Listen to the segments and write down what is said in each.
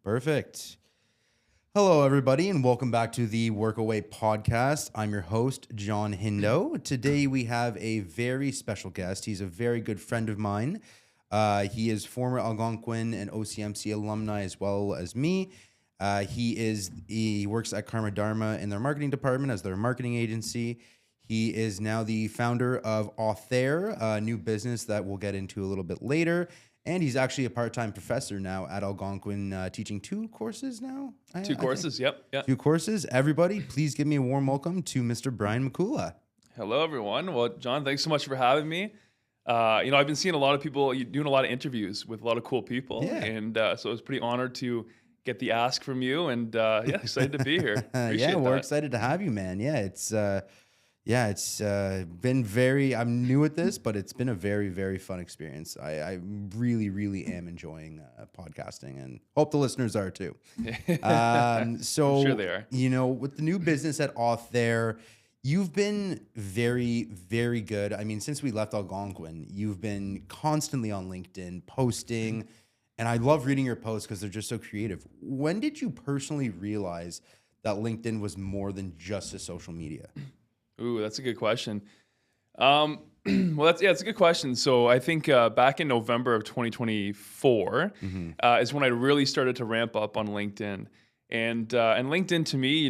Perfect. Hello, everybody, and welcome back to the WorkAway Podcast. I'm your host, John Hindo. Today, we have a very special guest. He's a very good friend of mine. He is former Algonquin and OCMC alumni as well as me. He works at Karma Dharma in their marketing department as their marketing agency. He is now the founder of Authare, a new business that we'll get into a little bit later. And he's actually a part-time professor now at Algonquin, teaching two courses now. Two courses, yep. Two courses. Everybody, please give me a warm welcome to Mr. Brian Mikula. Hello, everyone. Well, John, thanks so much for having me. I've been seeing a lot of people doing a lot of interviews with a lot of cool people. Yeah. And so I was pretty honored to get the ask from you. And excited to be here. We're excited to have you, man. It's been I'm new at this, but it's been a very, very fun experience. I really, really am enjoying podcasting and hope the listeners are too. So I'm sure they are. With the new business at Authare, you've been very, very good. I mean, since we left Algonquin, you've been constantly on LinkedIn posting, and I love reading your posts because they're just so creative. When did you personally realize that LinkedIn was more than just a social media? Ooh, that's a good question. It's a good question. So I think back in November of 2024 is when I really started to ramp up on LinkedIn. And LinkedIn to me,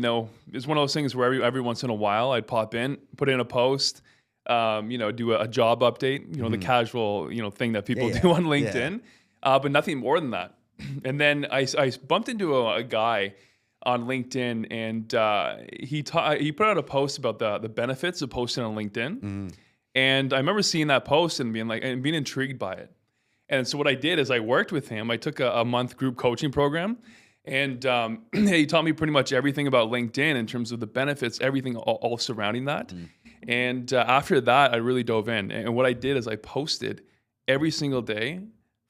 is one of those things where every once in a while I'd pop in, put in a post, do a job update, the casual, thing that people do on LinkedIn, but nothing more than that. And then I bumped into a guy on LinkedIn, and he put out a post about the benefits of posting on LinkedIn. And I remember seeing that post and being intrigued by it. And so what I did is I worked with him. I took a month group coaching program, and he taught me pretty much everything about LinkedIn in terms of the benefits, everything all surrounding that. And after that, I really dove in. And what I did is I posted every single day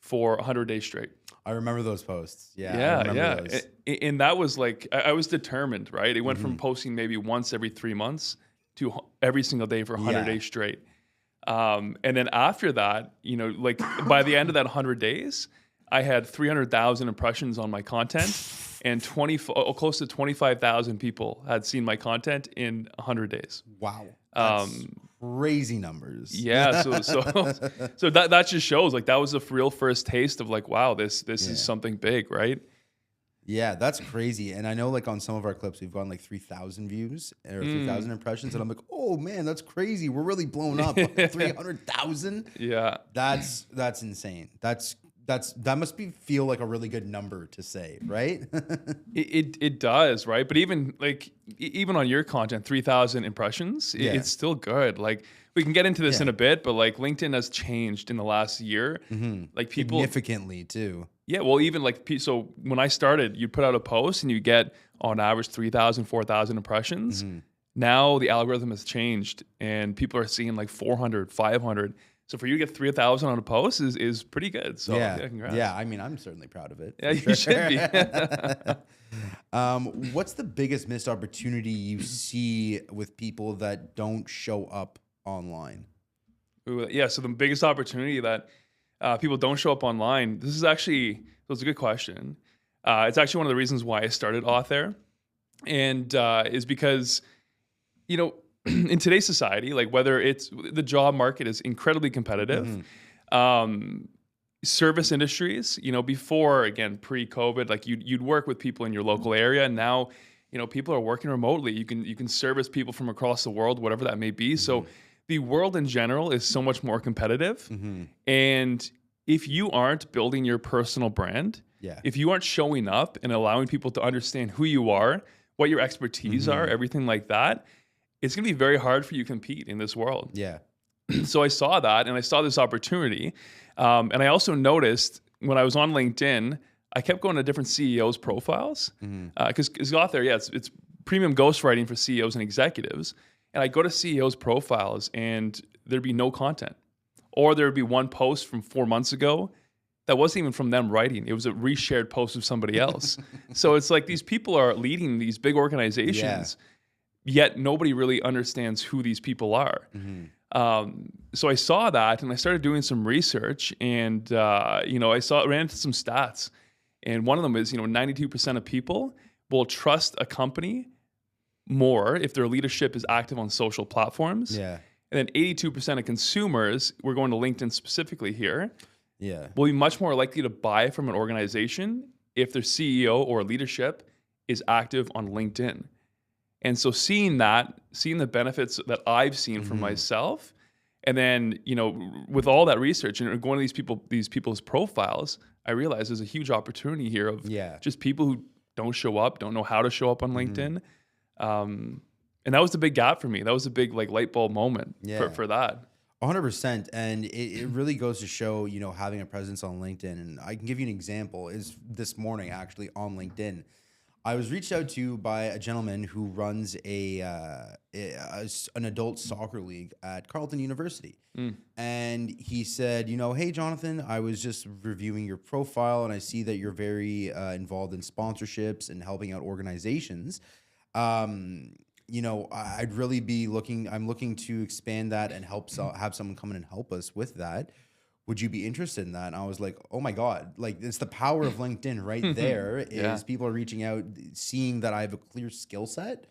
for 100 days straight. I remember those posts. Those. And that was like, I was determined, right? It went from posting maybe once every 3 months to every single day for 100 days straight. And then after that, by the end of that 100 days, I had 300,000 impressions on my content, and close to 25,000 people had seen my content in 100 days. Wow. That's crazy numbers. Yeah. So that just shows that was a real first taste of wow, this is something big, right? Yeah, that's crazy. And I know on some of our clips, we've gotten 3,000 views or 3,000 impressions. And I'm like, oh man, that's crazy. We're really blown up. 300,000. Yeah. That's insane. That must feel like a really good number to say, right? It does, right? But even on your content, 3,000 impressions, it's still good. We can get into this in a bit, but LinkedIn has changed in the last year. People significantly too. Yeah, well, even so when I started, you put out a post and you get on average 3,000, 4,000 impressions. Now the algorithm has changed and people are seeing 400, 500. So for you to get 3,000 on a post is pretty good. So congrats. Yeah, I mean, I'm certainly proud of it. Yeah, you should be. What's the biggest missed opportunity you see with people that don't show up online? So the biggest opportunity that people don't show up online, it's a good question. It's actually one of the reasons why I started Authare, and is because, in today's society, whether it's the job market is incredibly competitive, service industries, before, again, pre-COVID, you'd work with people in your local area, and now, people are working remotely. You can service people from across the world, whatever that may be. So the world in general is so much more competitive. And if you aren't building your personal brand, if you aren't showing up and allowing people to understand who you are, what your expertise are, everything like that, it's going to be very hard for you to compete in this world. Yeah. So I saw that, and I saw this opportunity. And I also noticed when I was on LinkedIn, I kept going to different CEOs' profiles. Because Authare, it's premium ghostwriting for CEOs and executives. And I go to CEOs' profiles, and there'd be no content. Or there'd be one post from 4 months ago that wasn't even from them writing. It was a reshared post of somebody else. So it's these people are leading these big organizations, yet nobody really understands who these people are. So I saw that, and I started doing some research, and I ran into some stats, And one of them is, 92% of people will trust a company more if their leadership is active on social platforms. Yeah. And then 82% of consumers, we're going to LinkedIn specifically here, Yeah. will be much more likely to buy from an organization if their CEO or leadership is active on LinkedIn. And so seeing the benefits that I've seen for myself, and then, with all that research and going to these people's profiles, I realized there's a huge opportunity here of just people who don't show up, don't know how to show up on LinkedIn. And that was the big gap for me. That was a big light bulb moment for that. 100%. And it really goes to show, having a presence on LinkedIn. And I can give you an example is this morning, actually, on LinkedIn. I was reached out to by a gentleman who runs an adult soccer league at Carleton University. And he said, hey, Jonathan, I was just reviewing your profile and I see that you're very involved in sponsorships and helping out organizations. I'd really be I'm looking to expand that and have someone come in and help us with that. Would you be interested in that? And I was like, oh my God, it's the power of LinkedIn right there is people are reaching out, seeing that I have a clear skill set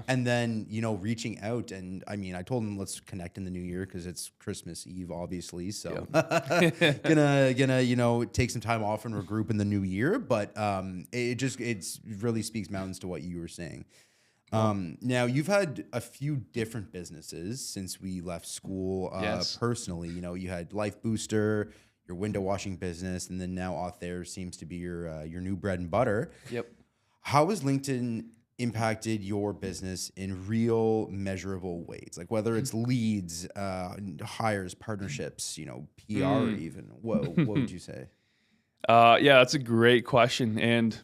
and then, reaching out. And I mean, I told them, let's connect in the new year because it's Christmas Eve, obviously. So gonna, take some time off and regroup in the new year. But it really speaks mountains to what you were saying. Now you've had a few different businesses since we left school. Personally, you had Life Booster, your window washing business, and then now Authare seems to be your new bread and butter. Yep. How has LinkedIn impacted your business in real measurable ways? Like whether it's leads, hires, partnerships, PR, even. What would you say? That's a great question. And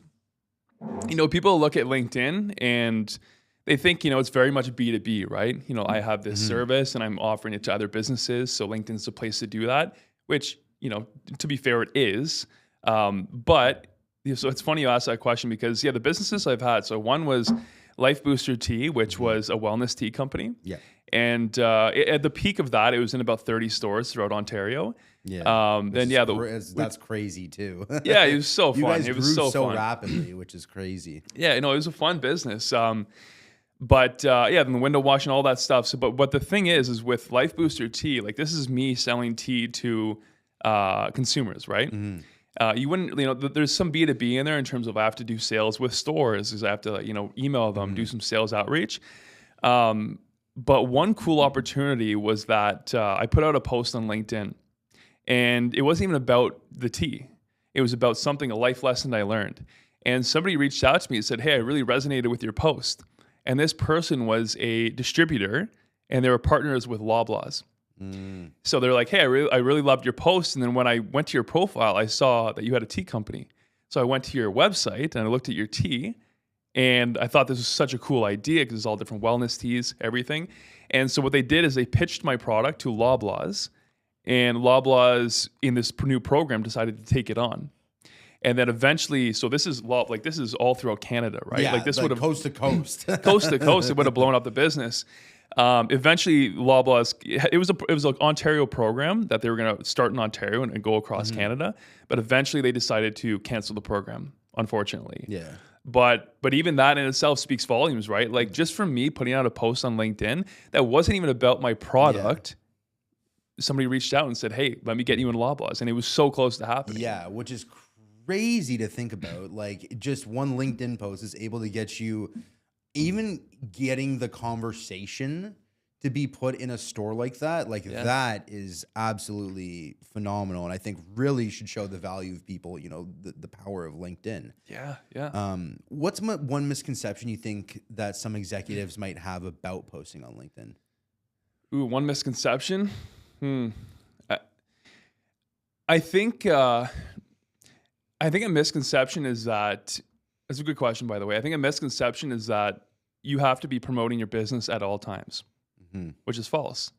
people look at LinkedIn and they think, it's very much B2B, right? I have this service and I'm offering it to other businesses. So LinkedIn's the place to do that, which, to be fair, it is. But so it's funny you asked that question because, the businesses I've had. So one was Life Booster Tea, which was a wellness tea company. Yeah. And at the peak of that, it was in about 30 stores throughout Ontario. Yeah. That's crazy too. Yeah, it was so fun. You guys it was grew so fun. rapidly, which is crazy. Yeah, it was a fun business. But then the window washing, all that stuff. So, but the thing is with Life Booster Tea, this is me selling tea to consumers, right? You wouldn't, there's some B2B in there in terms of I have to do sales with stores, because I have to, email them, do some sales outreach. But one cool opportunity was that I put out a post on LinkedIn, and it wasn't even about the tea. It was about a life lesson I learned. And somebody reached out to me and said, hey, I really resonated with your post. And this person was a distributor, and they were partners with Loblaws. So they're like, hey, I really loved your post. And then when I went to your profile, I saw that you had a tea company. So I went to your website and I looked at your tea, and I thought this was such a cool idea because it's all different wellness teas, everything. And so what they did is they pitched my product to Loblaws, and Loblaws in this new program decided to take it on. And then eventually, so this is all throughout Canada, right? Yeah, this would have coast to coast, coast to coast. It would have blown up the business. Eventually, Loblaws. It was an Ontario program that they were going to start in Ontario and go across Canada. But eventually, they decided to cancel the program. Unfortunately, yeah. But even that in itself speaks volumes, right? Just from me putting out a post on LinkedIn that wasn't even about my product. Yeah. Somebody reached out and said, "Hey, let me get you in Loblaws," and it was so close to happening. Yeah, which is crazy to think about. Just one LinkedIn post is able to get you, even getting the conversation to be put in a store like that. That is absolutely phenomenal, and I think really should show the value of people. The power of LinkedIn. Yeah. What's one misconception you think that some executives might have about posting on LinkedIn? Ooh, one misconception. I think a misconception is that, that's a good question, by the way. I think a misconception is that you have to be promoting your business at all times, which is false.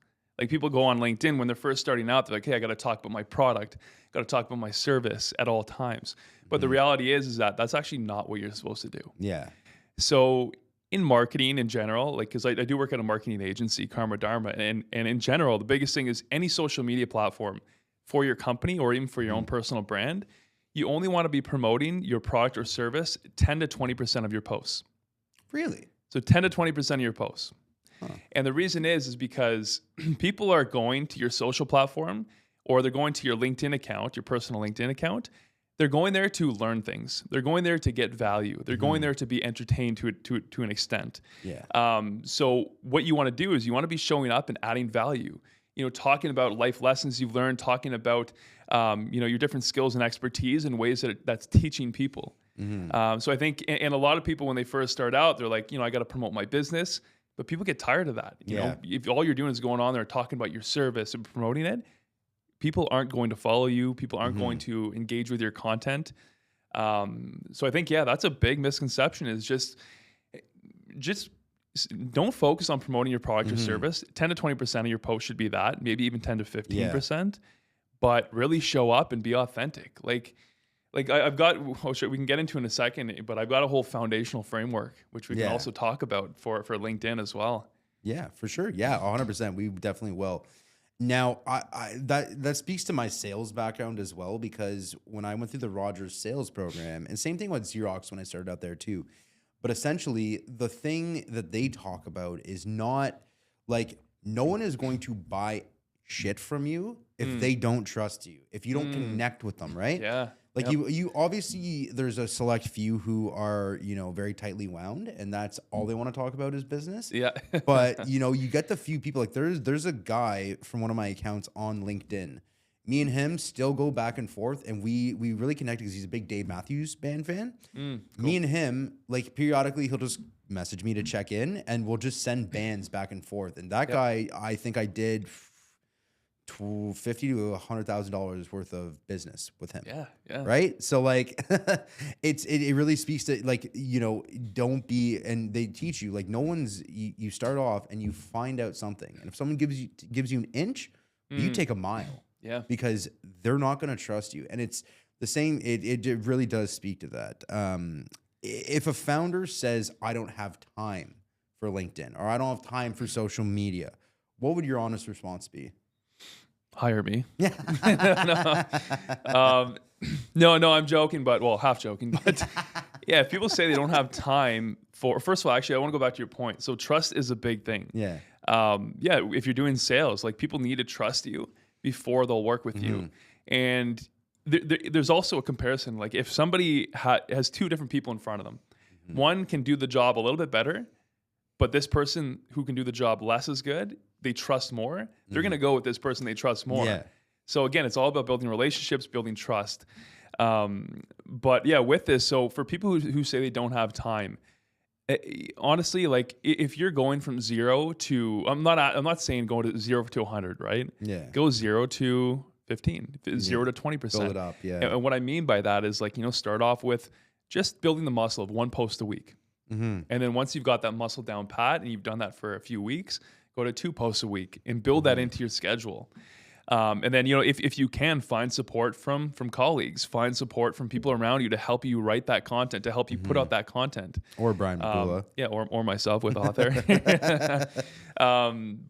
People go on LinkedIn when they're first starting out, they're like, hey, I got to talk about my product, got to talk about my service at all times. But the reality is that that's actually not what you're supposed to do. Yeah. So in marketing in general, because I do work at a marketing agency, Karma Dharma, and in general, the biggest thing is any social media platform for your company or even for your own personal brand, you only want to be promoting your product or service 10 to 20% of your posts. Really? So 10 to 20% of your posts. Huh. And the reason is because people are going to your social platform, or they're going to your LinkedIn account, your personal LinkedIn account. They're going there to learn things. They're going there to get value. They're going there to be entertained to an extent. Yeah. So what you want to do is you want to be showing up and adding value. Talking about life lessons you've learned, talking about your different skills and expertise in ways that's teaching people. So I think, and a lot of people when they first start out, they're like, I got to promote my business, but people get tired of that. You know, if all you're doing is going on there talking about your service and promoting it, people aren't going to follow you. People aren't going to engage with your content. So I think, that's a big misconception is just don't focus on promoting your product or service. 10 to 20% of your post should be that, maybe even 10 to 15%, but really show up and be authentic. Like I've got, we can get into in a second, but I've got a whole foundational framework, which we can also talk about for LinkedIn as well. Yeah, for sure. Yeah, 100%. We definitely will. Now, that speaks to my sales background as well, because when I went through the Rogers sales program, and same thing with Xerox when I started out there too, but essentially the thing that they talk about is not like no one is going to buy shit from you if they don't trust you, if you don't connect with them, right? Yeah. Like you obviously there's a select few who are, very tightly wound and that's all they want to talk about is business. Yeah. But you get the few people like there's a guy from one of my accounts on LinkedIn. Me and him still go back and forth and we really connect because he's a big Dave Matthews Band fan. Cool. Me and him, like periodically he'll just message me to check in and we'll just send bands back and forth. And that guy, I think I did $50,000 to $100,000 worth of business with him. Yeah. Right. So like, it really speaks to like, don't be, and they teach you like you start off and you find out something. And if someone gives you an inch, you take a mile. Yeah. Because they're not going to trust you. And it's the same. It really does speak to that. If a founder says, I don't have time for LinkedIn or I don't have time for social media, what would your honest response be? Hire me. Yeah. No, I'm joking, half joking. But yeah, if people say they don't have time first of all, actually, I want to go back to your point. So trust is a big thing. Yeah. If you're doing sales, like people need to trust you before they'll work with you. And there's also a comparison. Like if somebody has two different people in front of them, one can do the job a little bit better, but this person who can do the job less as good, they trust more. They're going to go with this person they trust more. Yeah. So again, it's all about building relationships, building trust. But yeah, with this, so for people who say they don't have time, honestly, like if you're going from 0 to, I'm not saying go to 0 to 100, right? Yeah. Go 0 to 15, 0 to 20%. Build it up, yeah. And what I mean by that is like, start off with just building the muscle of one post a week. And then once you've got that muscle down pat and you've done that for a few weeks, go to 2 posts a week and build that into your schedule. And then, if you can, find support from colleagues, find support from people around you to help you write that content, to help you put out that content. Or Brian Mikula. Or myself with Authare.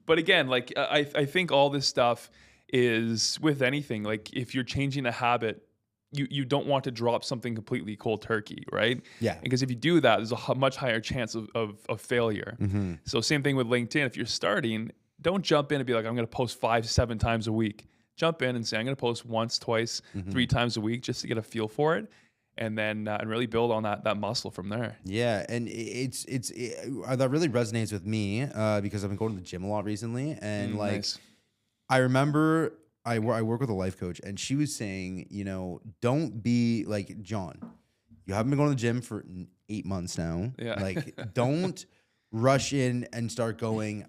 But again, like I think all this stuff is with anything, like if you're changing a habit, you don't want to drop something completely cold turkey, right? Yeah. Because if you do that, there's a much higher chance of failure. So same thing with LinkedIn. If you're starting, don't jump in and be like, I'm going to post 5-7 times a week. Jump in and say, I'm going to post once, twice, 3 times a week just to get a feel for it. And then and really build on that muscle from there. Yeah. And that really resonates with me because I've been going to the gym a lot recently. And nice. I remember I work with a life coach and she was saying, don't be like, John, you haven't been going to the gym for 8 months now. Yeah. Like, don't rush in and start going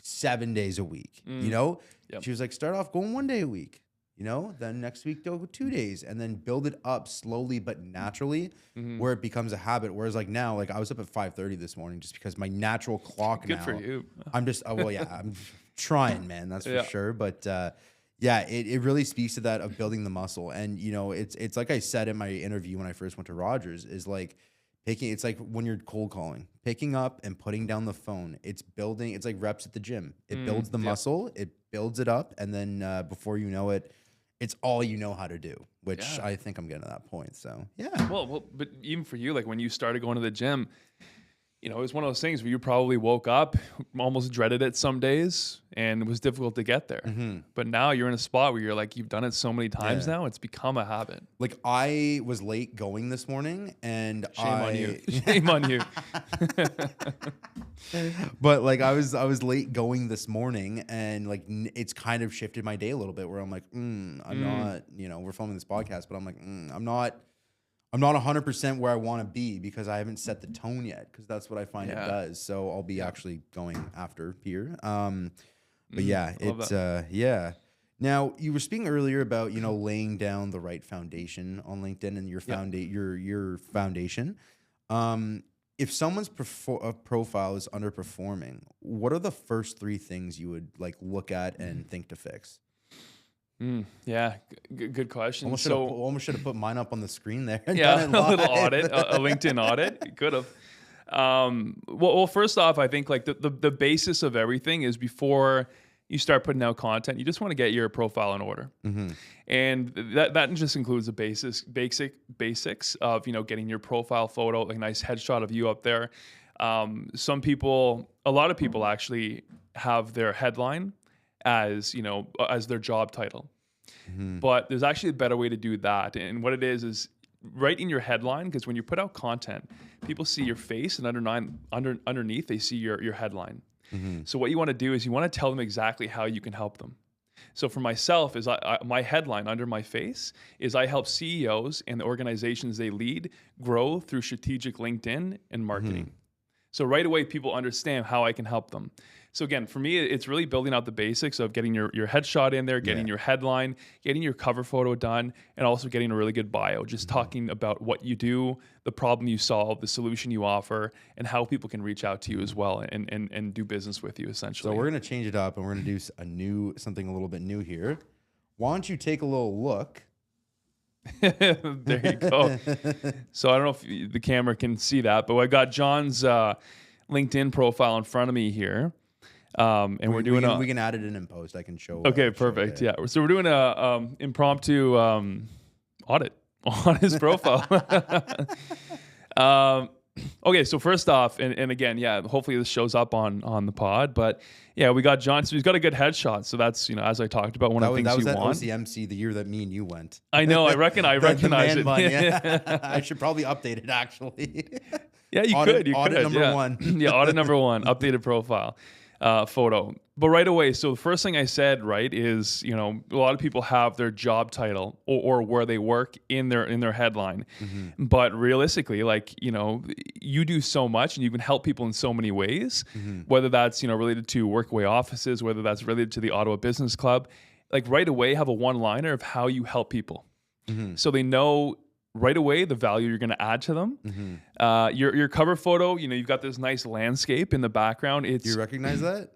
7 days a week, Yep. She was like, start off going 1 day a week, then next week go 2 days and then build it up slowly but naturally where it becomes a habit. Whereas like now, like I was up at 5:30 this morning just because my natural clock Good for you. I'm just, I'm trying, man, that's for sure. But it really speaks to that of building the muscle. And, it's like I said in my interview when I first went to Rogers is like, it's like when you're cold calling, picking up and putting down the phone. It's like reps at the gym. It builds the muscle, it builds it up, and then before you know it, it's all you know how to do, which Yeah. I think I'm getting to that point. So yeah. Well, but even for you, like when you started going to the gym, you know, it was one of those things where you probably woke up, almost dreaded it some days, and it was difficult to get there. But now you're in a spot where you're like, you've done it so many times now, it's become a habit. Like I was late going this morning, and Shame on you. Shame on you. But like I was late going this morning, and like it's kind of shifted my day a little bit where I'm like, I'm not, you know, we're filming this podcast, but I'm like, I'm not 100% where I want to be because I haven't set the tone yet, because that's what I find it does. So I'll be actually going after here. But yeah, it's yeah. Now you were speaking earlier about, you know, laying down the right foundation on LinkedIn and your foundation. If someone's profile is underperforming, what are the first 3 things you would like look at and think to fix? Yeah, good question. Almost should have put mine up on the screen there. Yeah, a little audit, a LinkedIn audit. Could have. Well, first off, I think like the basis of everything is before you start putting out content, you just want to get your profile in order, and that just includes the basics of, you know, getting your profile photo, like a nice headshot of you up there. A lot of people actually have their headline as, you know, as their job title. But there's actually a better way to do that. And what it is right in your headline, because when you put out content, people see your face, and underneath they see your headline. So what you want to do is you want to tell them exactly how you can help them. So for myself, is my headline under my face is I help CEOs and the organizations they lead grow through strategic LinkedIn and marketing. So right away, people understand how I can help them. So again, for me, it's really building out the basics of getting your headshot in there, getting your headline, getting your cover photo done, and also getting a really good bio, just talking about what you do, the problem you solve, the solution you offer, and how people can reach out to you as well and do business with you, essentially. So we're going to change it up, and we're going to do something a little bit new here. Why don't you take a little look? There you go. So I don't know if the camera can see that, but I've got John's LinkedIn profile in front of me here. And we can add it in post. I can show. Okay, perfect. Yeah. So we're doing a impromptu audit on his profile. Okay, so first off, and again, yeah, hopefully this shows up on the pod, but yeah, we got John. So he's got a good headshot. So that's, you know, as I talked about, one of the things you want. That was the OCMC the year that me and you went. I know. I recognize it. Yeah. I should probably update it actually. Yeah, you could. Audit number 1. Yeah, audit number 1, updated profile. Photo. But right away, so the first thing I said, right, is, you know, a lot of people have their job title or where they work in their headline. But realistically, like, you know, you do so much and you can help people in so many ways, whether that's, you know, related to WorkAway Offices, whether that's related to the Ottawa Business Club. Like right away, have a one-liner of how you help people. So they know right away the value you're going to add to them. Your cover photo, you know, you've got this nice landscape in the background. Do you recognize that?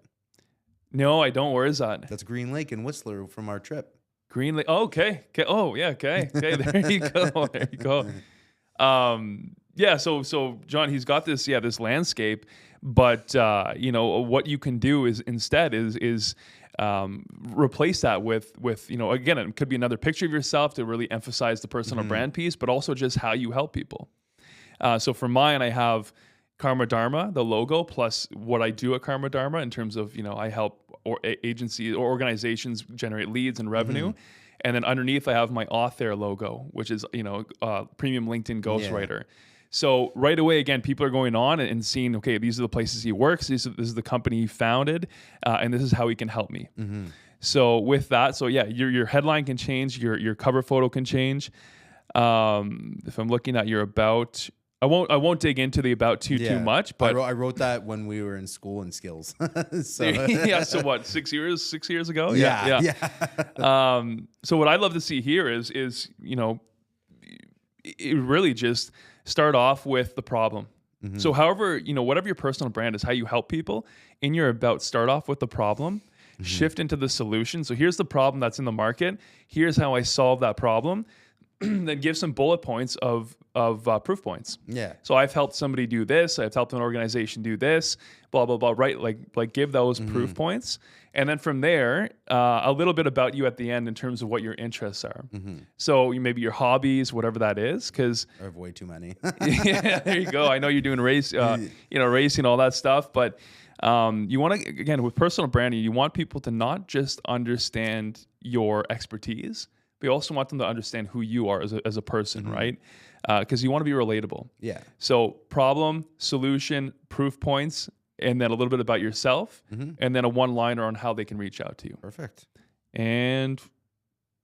No, I don't. Where is that? That's Green Lake in Whistler from our trip. Green Lake. Oh, okay. Oh, yeah. Okay. There you go. There you go. Yeah. So John, he's got this landscape, but you know, what you can do is instead is replace that with, you know, again, it could be another picture of yourself to really emphasize the personal brand piece, but also just how you help people. So for mine, I have Karma Dharma, the logo, plus what I do at Karma Dharma in terms of, you know, I help agencies or organizations generate leads and revenue. And then underneath I have my Authare logo, which is, you know, premium LinkedIn ghostwriter. So right away, again, people are going on and seeing, okay, these are the places he works. This is the company he founded, and this is how he can help me. So with that, so yeah, your headline can change, your cover photo can change. If I'm looking at your about, I won't dig into the about too much, but I wrote that when we were in school in skills. So yeah, so what, 6 years ago? Yeah. So what I'd love to see here is, you know, it really just start off with the problem. So however, you know, whatever your personal brand is, how you help people in your about, start off with the problem, shift into the solution. So here's the problem that's in the market. Here's how I solve that problem. then give some bullet points of proof points. Yeah. So I've helped somebody do this. I've helped an organization do this. Blah blah blah. Right? Like give those proof points, and then from there, a little bit about you at the end in terms of what your interests are. So maybe your hobbies, whatever that is, because I have way too many. yeah, there you go. I know you're doing racing, all that stuff, but you want to, again, with personal branding, you want people to not just understand your expertise, but you also want them to understand who you are as a person, right? Because you want to be relatable. Yeah. So problem, solution, proof points, and then a little bit about yourself, and then a one-liner on how they can reach out to you. Perfect. And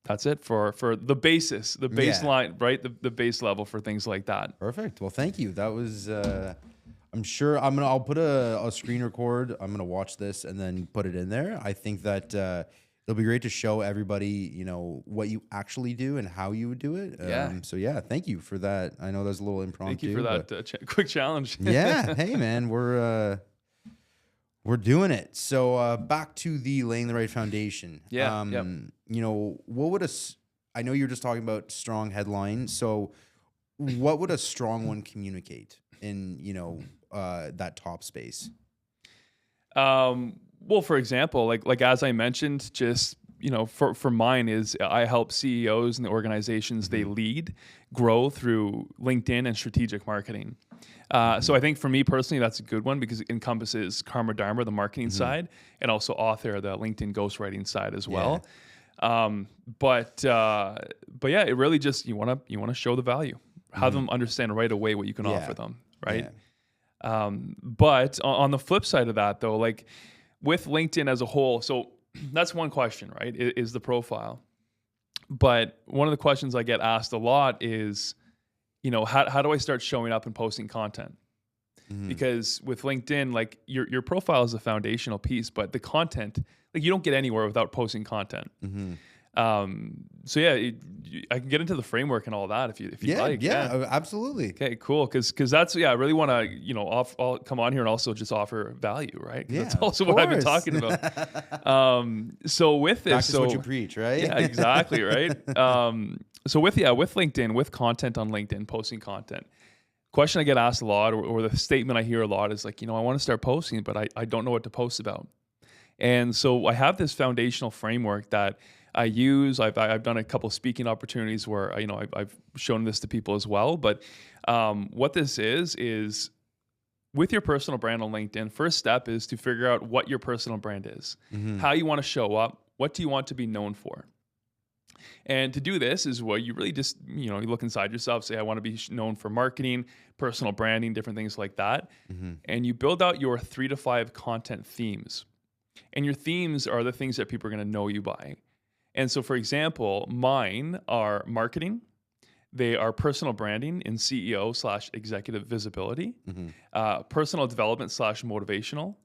that's it for the basis, the baseline, right? The base level for things like that. Perfect. Well, thank you. That was, I'm sure I'll put a screen record. I'm going to watch this and then put it in there. I think that it'll be great to show everybody, what you actually do and how you would do it. So yeah, thank you for that. I know that's a little impromptu. Thank you for that quick challenge. Yeah. Hey man, we're doing it. So back to the laying the right foundation. Yeah. What would I know you're just talking about strong headline. So what would a strong one communicate in, that top space? Well, for example, like as I mentioned, just, for mine is I help CEOs and the organizations they lead grow through LinkedIn and strategic marketing. So I think for me personally, that's a good one because it encompasses Karma Dharma, the marketing side, and also Authare, the LinkedIn ghostwriting side as well. But yeah, it really just, you want to show the value, have them understand right away what you can offer them. Right. Yeah. But on the flip side of that though, like with LinkedIn as a whole, so that's one question, right? Is the profile. But one of the questions I get asked a lot is, how do I start showing up and posting content? Because with LinkedIn, like your profile is a foundational piece, but the content, like you don't get anywhere without posting content. So yeah, I can get into the framework and all that if you like. Yeah, absolutely. Okay, cool. Because that's, I really want to, I'll come on here and also just offer value, right? Yeah, that's also what I've been talking about. So with this, practice what you preach, right? Yeah, exactly, right? So with LinkedIn, with content on LinkedIn, posting content, question I get asked a lot, or the statement I hear a lot is like, I want to start posting, but I don't know what to post about. And so I have this foundational framework that I use. I've done a couple of speaking opportunities where I've shown this to people as well. But what this is with your personal brand on LinkedIn, first step is to figure out what your personal brand is, how you want to show up, what do you want to be known for. And to do this is what you really just, you look inside yourself, say, I want to be known for marketing, personal branding, different things like that. And you build out your 3 to 5 content themes. And your themes are the things that people are going to know you by. And so, for example, mine are marketing. They are personal branding in CEO/executive visibility, personal development /motivational,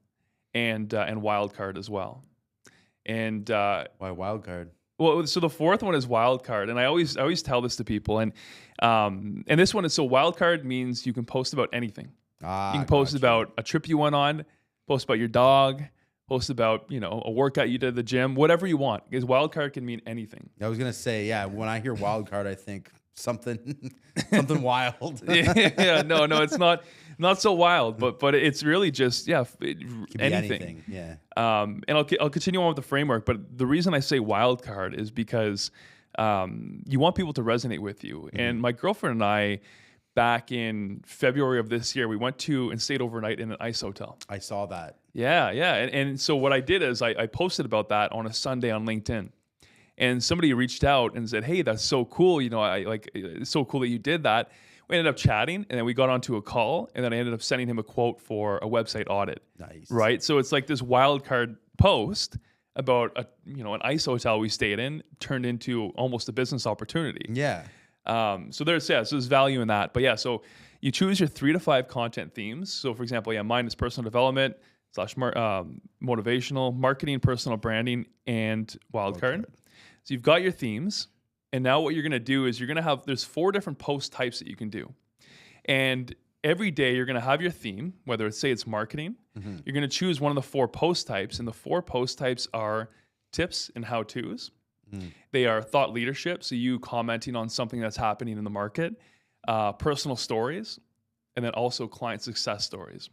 and wildcard as well. And why wildcard? Well, so the fourth one is wildcard, and I always tell this to people, and this one is, so wildcard means you can post about anything. You can post about a trip you went on, post about your dog, post about a workout you did at the gym, whatever you want, because wildcard can mean anything. I was gonna say, yeah, when I hear wildcard, I think something wild. No, it's not so wild, but it's really just anything. Yeah. And I'll continue on with the framework, but the reason I say wildcard is because you want people to resonate with you. And my girlfriend and I, back in February of this year, we went and stayed overnight in an ice hotel. I saw that. Yeah. And so what I did is I posted about that on a Sunday on LinkedIn. And somebody reached out and said, hey, that's so cool. It's so cool that you did that. We ended up chatting, and then we got onto a call, and then I ended up sending him a quote for a website audit. Nice. Right? So it's like this wildcard post about an ice hotel we stayed in turned into almost a business opportunity. Yeah. So there's value in that. But yeah, so you choose your 3 to 5 content themes. So for example, mine is personal development / motivational, marketing, personal branding, and wildcard. So you've got your themes. And now what you're going to do is there's 4 different post types that you can do. And every day you're going to have your theme, whether it's marketing, you're going to choose one of the 4 post types. And the 4 post types are tips and how-tos, They are thought leadership, so you commenting on something that's happening in the market, personal stories, and then also client success stories.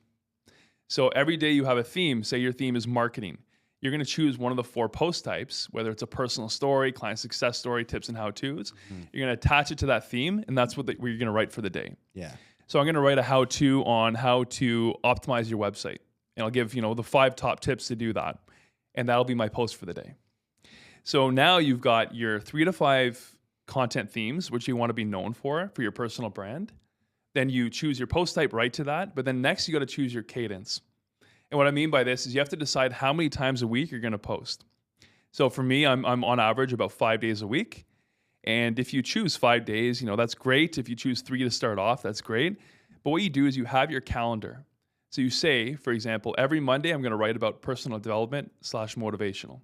So every day you have a theme. Say your theme is marketing. You're going to choose one of the 4 post types, whether it's a personal story, client success story, tips and how-tos. You're going to attach it to that theme, and that's what you're going to write for the day. Yeah. So I'm going to write a how-to on how to optimize your website. And I'll give, the 5 top tips to do that. And that'll be my post for the day. So now you've got your 3 to 5 content themes, which you want to be known for your personal brand. Then you choose your post type right to that. But then next you got to choose your cadence. And what I mean by this is you have to decide how many times a week you're going to post. So for me, I'm on average about 5 days a week. And if you choose 5 days, that's great. If you choose 3 to start off, that's great. But what you do is you have your calendar. So you say, for example, every Monday I'm going to write about personal development / motivational.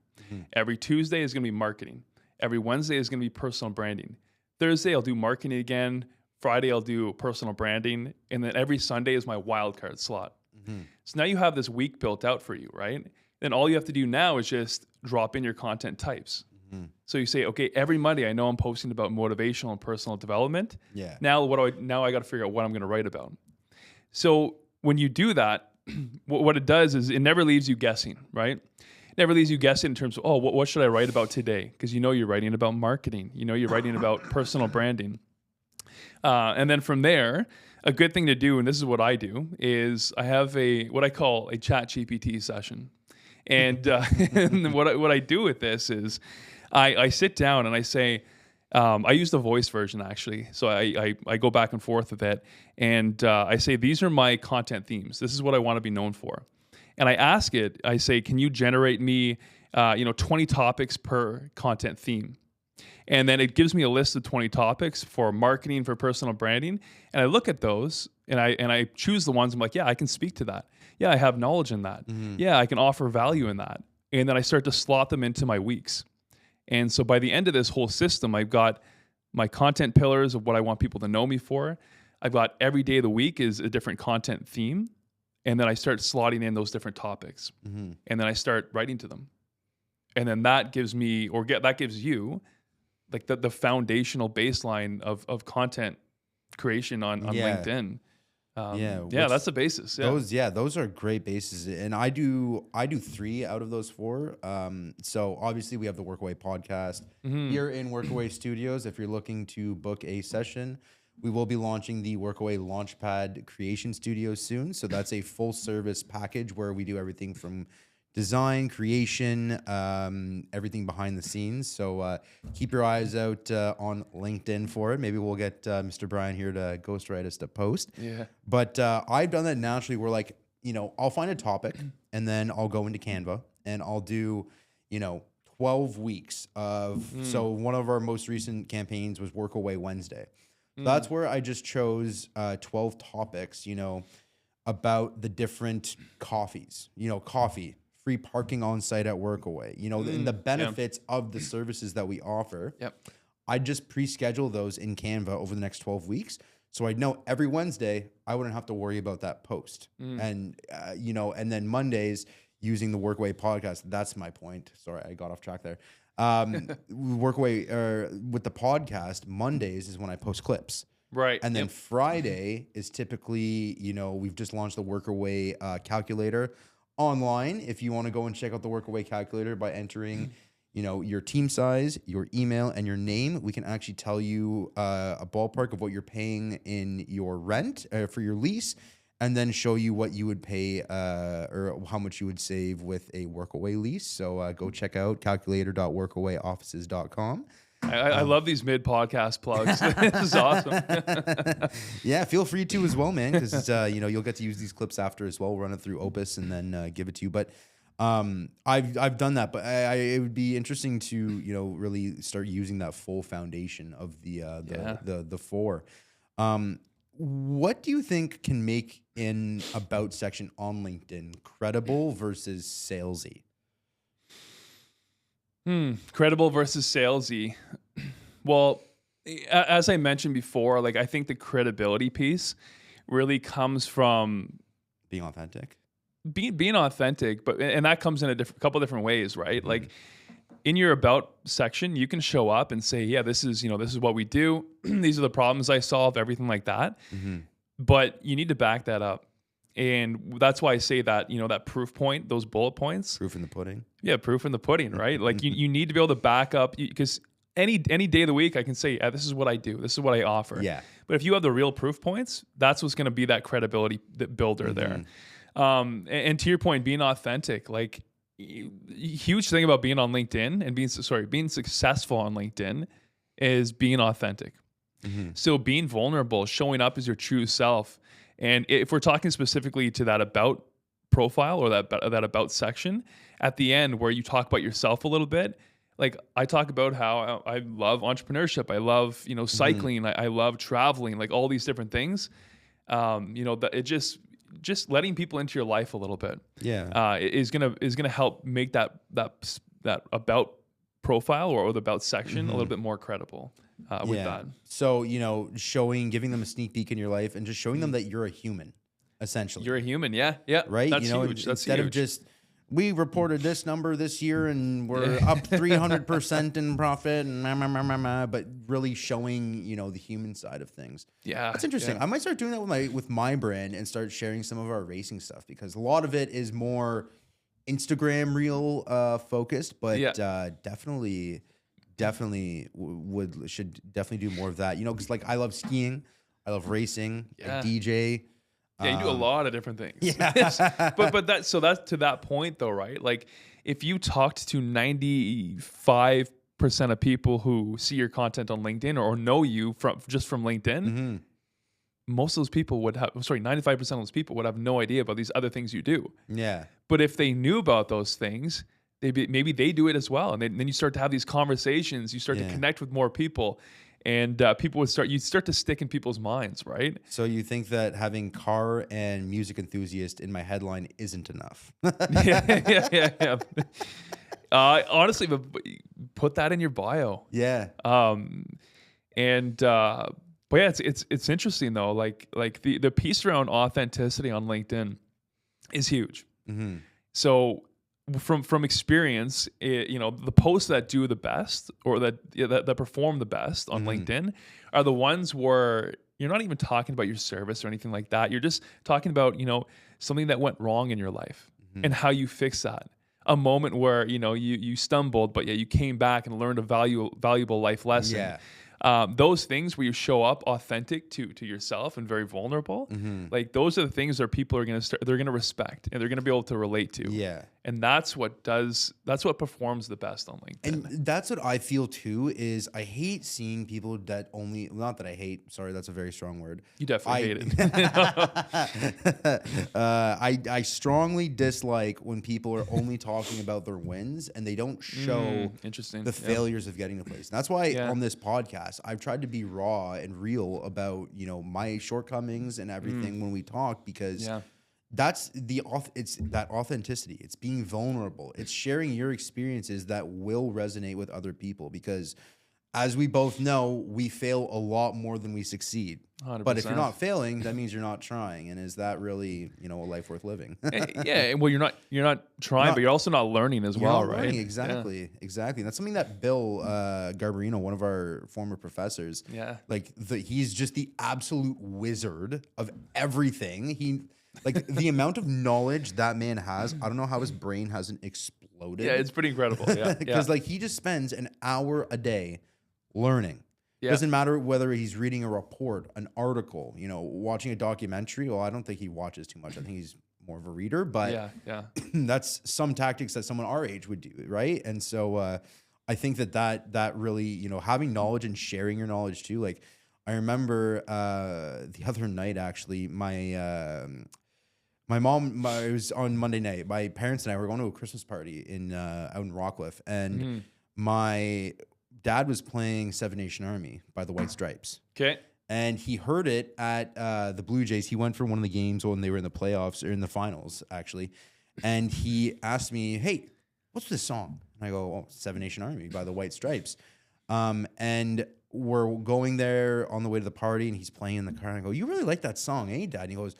Every Tuesday is going to be marketing. Every Wednesday is going to be personal branding. Thursday I'll do marketing again. Friday I'll do personal branding. And then every Sunday is my wildcard slot. So now you have this week built out for you, right? Then all you have to do now is just drop in your content types. So you say, okay, every Monday I know I'm posting about motivational and personal development. Yeah. Now I got to figure out what I'm going to write about. So when you do that, what it does is it never leaves you guessing, right? It never leaves you guessing in terms of, what should I write about today? Because you're writing about marketing. You're writing about personal branding. And then from there, a good thing to do, and this is what I do, is I have what I call a chat GPT session. And, and what I do with this is I sit down and I say, I use the voice version actually. So I go back and forth with it. And I say, these are my content themes. This is what I want to be known for. And I say, can you generate me, 20 topics per content theme? And then it gives me a list of 20 topics for marketing, for personal branding. And I look at those and I choose the ones I'm like, yeah, I can speak to that. Yeah, I have knowledge in that. Yeah, I can offer value in that. And then I start to slot them into my weeks. And so by the end of this whole system, I've got my content pillars of what I want people to know me for. I've got every day of the week is a different content theme. And then I start slotting in those different topics. And then I start writing to them. And then that gives me, that gives you like the foundational baseline of content creation on LinkedIn. That's the basis. Those are great bases. And I do 3 out of those 4. So obviously we have the WorkAway podcast here in WorkAway Studios. If you're looking to book a session, we will be launching the WorkAway Launchpad Creation Studio soon. So that's a full service package where we do everything from design, creation, everything behind the scenes. So keep your eyes out on LinkedIn for it. Maybe we'll get Mr. Brian here to ghostwrite us to post. Yeah. But I've done that naturally where I'll find a topic and then I'll go into Canva and I'll do, 12 weeks of, so one of our most recent campaigns was WorkAway Wednesday. That's where I just chose 12 topics, about the different coffees, coffee, free parking on site at WorkAway, and the benefits of the services that we offer. I just pre-schedule those in Canva over the next 12 weeks. So I know every Wednesday I wouldn't have to worry about that post. And, and then Mondays using the WorkAway podcast. That's my point. Sorry, I got off track there. WorkAway with the podcast, Mondays is when I post clips. Right. And then Friday is typically, we've just launched the WorkAway calculator online. If you want to go and check out the WorkAway calculator by entering, your team size, your email, and your name, we can actually tell you a ballpark of what you're paying in your rent for your lease, and then show you what you would pay or how much you would save with a WorkAway lease. So go check out calculator.workawayoffices.com. I love these mid-podcast plugs. This is awesome. Yeah, feel free to as well, man, because you'll get to use these clips after as well. We'll run it through Opus and then give it to you. But I've done that, but it would be interesting to really start using that full foundation of the 4. What do you think can make an about section on LinkedIn credible versus salesy? Credible versus salesy. Well, as I mentioned before, I think the credibility piece really comes from being authentic. Being authentic, and that comes in a couple different ways, right? in your about section, you can show up and say, yeah, this is what we do. These are the problems I solve, everything like that. But you need to back that up. And that's why I say that, that proof point, those bullet points. Proof in the pudding. Yeah, proof in the pudding, right? Like you need to be able to back up, because any day of the week I can say, this is what I do. This is what I offer. Yeah. But if you have the real proof points, that's what's going to be that credibility builder there. And to your point, being authentic, like huge thing about being on LinkedIn and being successful on LinkedIn is being authentic. So being vulnerable, showing up as your true self. And if we're talking specifically to that about profile or that about section, at the end where you talk about yourself a little bit, like I talk about how I love entrepreneurship, I love cycling, I love traveling, like all these different things. That it just letting people into your life a little bit, is gonna help make that about profile or the about section a little bit more credible. With that. So, giving them a sneak peek in your life and just showing them that you're a human, essentially. You're a human, yeah. Right? That's huge. That's instead huge. of just, we reported this number this year and we're up 300% in profit, and but really showing, the human side of things. Yeah. That's interesting. Yeah. I might start doing that with my brand and start sharing some of our racing stuff, because a lot of it is more Instagram reel focused, but definitely should definitely do more of that, because like I love skiing, I love racing, I DJ. Yeah, you do a lot of different things. Yeah. but that's to that point though, right? Like if you talked to 95% of people who see your content on LinkedIn or know you from LinkedIn, most of those people 95% of those people would have no idea about these other things you do. Yeah. But if they knew about those things, maybe they do it as well. And then you start to have these conversations, you start to connect with more people, and you start to stick in people's minds, right? So you think that having car and music enthusiast in my headline isn't enough? Yeah. Honestly, but put that in your bio. Yeah. But yeah, it's interesting though. Like the piece around authenticity on LinkedIn is huge. So from experience, the posts that do the best or that perform the best on LinkedIn are the ones where you're not even talking about your service or anything like that. You're just talking about, something that went wrong in your life and how you fix that. A moment where, you stumbled, but you came back and learned a valuable life lesson. Yeah. Those things where you show up authentic to yourself and very vulnerable, like those are the things that people are they're gonna respect and they're gonna be able to relate to. Yeah. And that's what performs the best on LinkedIn. And that's what I feel too, is I hate seeing people that not that I hate, sorry, that's a very strong word. You definitely hate it. I strongly dislike when people are only talking about their wins and they don't show the failures of getting to place. And that's why on this podcast, I've tried to be raw and real about, my shortcomings and everything when we talk, because that's it's that authenticity. It's being vulnerable. It's sharing your experiences that will resonate with other people, because as we both know, we fail a lot more than we succeed. 100%. But if you're not failing, that means you're not trying. And is that really, a life worth living? Yeah. Well, you're not trying, but you're also not learning as well, right? Learning, exactly. Yeah. Exactly. That's something that Bill Garbarino, one of our former professors, he's just the absolute wizard of everything. The amount of knowledge that man has, I don't know how his brain hasn't exploded. Yeah, it's pretty incredible. Yeah. Because he just spends an hour a day learning. Yeah. Doesn't matter whether he's reading a report, an article, watching a documentary. Well, I don't think he watches too much. I think he's more of a reader, but that's some tactics that someone our age would do, right? And so I think that really, having knowledge and sharing your knowledge too. Like I remember the other night, actually, my mom, it was on Monday night. My parents and I were going to a Christmas party out in Rockcliffe, and my dad was playing Seven Nation Army by the White Stripes. Okay. And he heard it at the Blue Jays. He went for one of the games when they were in the playoffs, or in the finals, actually. And he asked me, "Hey, what's this song?" And I go, "Oh, Seven Nation Army by the White Stripes." And we're going there on the way to the party, and he's playing in the car. And I go, "You really like that song, eh, Dad?" And he goes,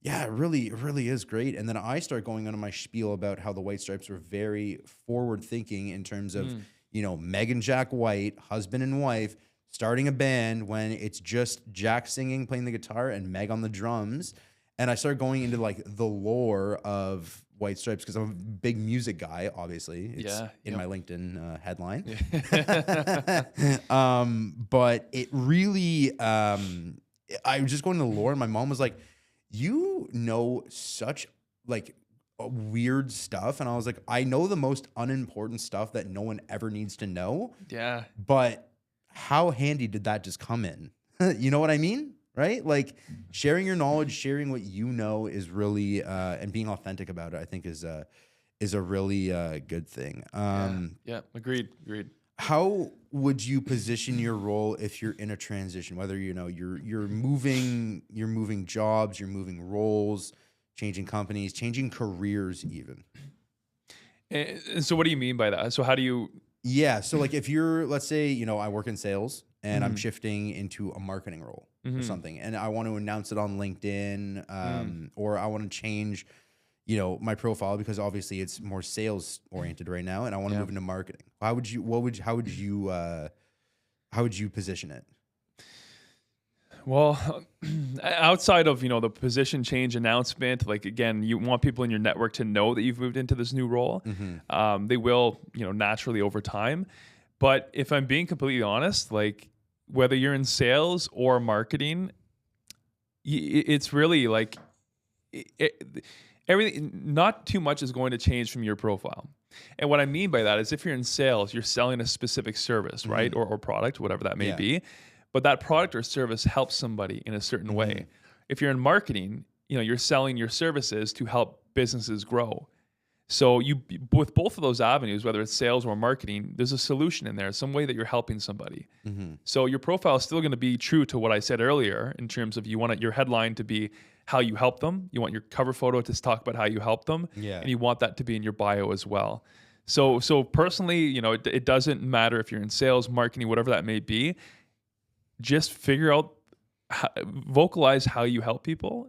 "Yeah, it really is great." And then I start going on my spiel about how the White Stripes were very forward thinking in terms of Meg and Jack White, husband and wife, starting a band when it's just Jack singing, playing the guitar, and Meg on the drums. And I started going into like the lore of White Stripes because I'm a big music guy, obviously. It's in my LinkedIn headline. But it really, I was just going to the lore, and my mom was like, you know such like weird stuff. And I was like, I know the most unimportant stuff that no one ever needs to know. Yeah. But how handy did that just come in? You know what I mean? Right? Like sharing your knowledge, sharing what you know is really, and being authentic about it, I think is a really good thing. Yeah. Agreed. How would you position your role if you're in a transition, whether, you're moving jobs, you're moving roles, changing companies, changing careers even? And so what do you mean by that? So how do you... Yeah. So like if you're, let's say, I work in sales and I'm shifting into a marketing role or something, and I want to announce it on LinkedIn, or I want to change, my profile because obviously it's more sales oriented right now, and I want to move into marketing. How would you position it? Well, outside of, the position change announcement, like, again, you want people in your network to know that you've moved into this new role. They will, naturally over time. But if I'm being completely honest, like whether you're in sales or marketing, it's really like everything, not too much is going to change from your profile. And what I mean by that is if you're in sales, you're selling a specific service, right? Or product, whatever that may be. But that product or service helps somebody in a certain way. If you're in marketing, you're selling your services to help businesses grow. So with both of those avenues, whether it's sales or marketing, there's a solution in there, some way that you're helping somebody. So your profile is still going to be true to what I said earlier in terms of you want your headline to be how you help them. You want your cover photo to talk about how you help them. And you want that to be in your bio as well. So personally, it doesn't matter if you're in sales, marketing, whatever that may be. Just figure out, vocalize how you help people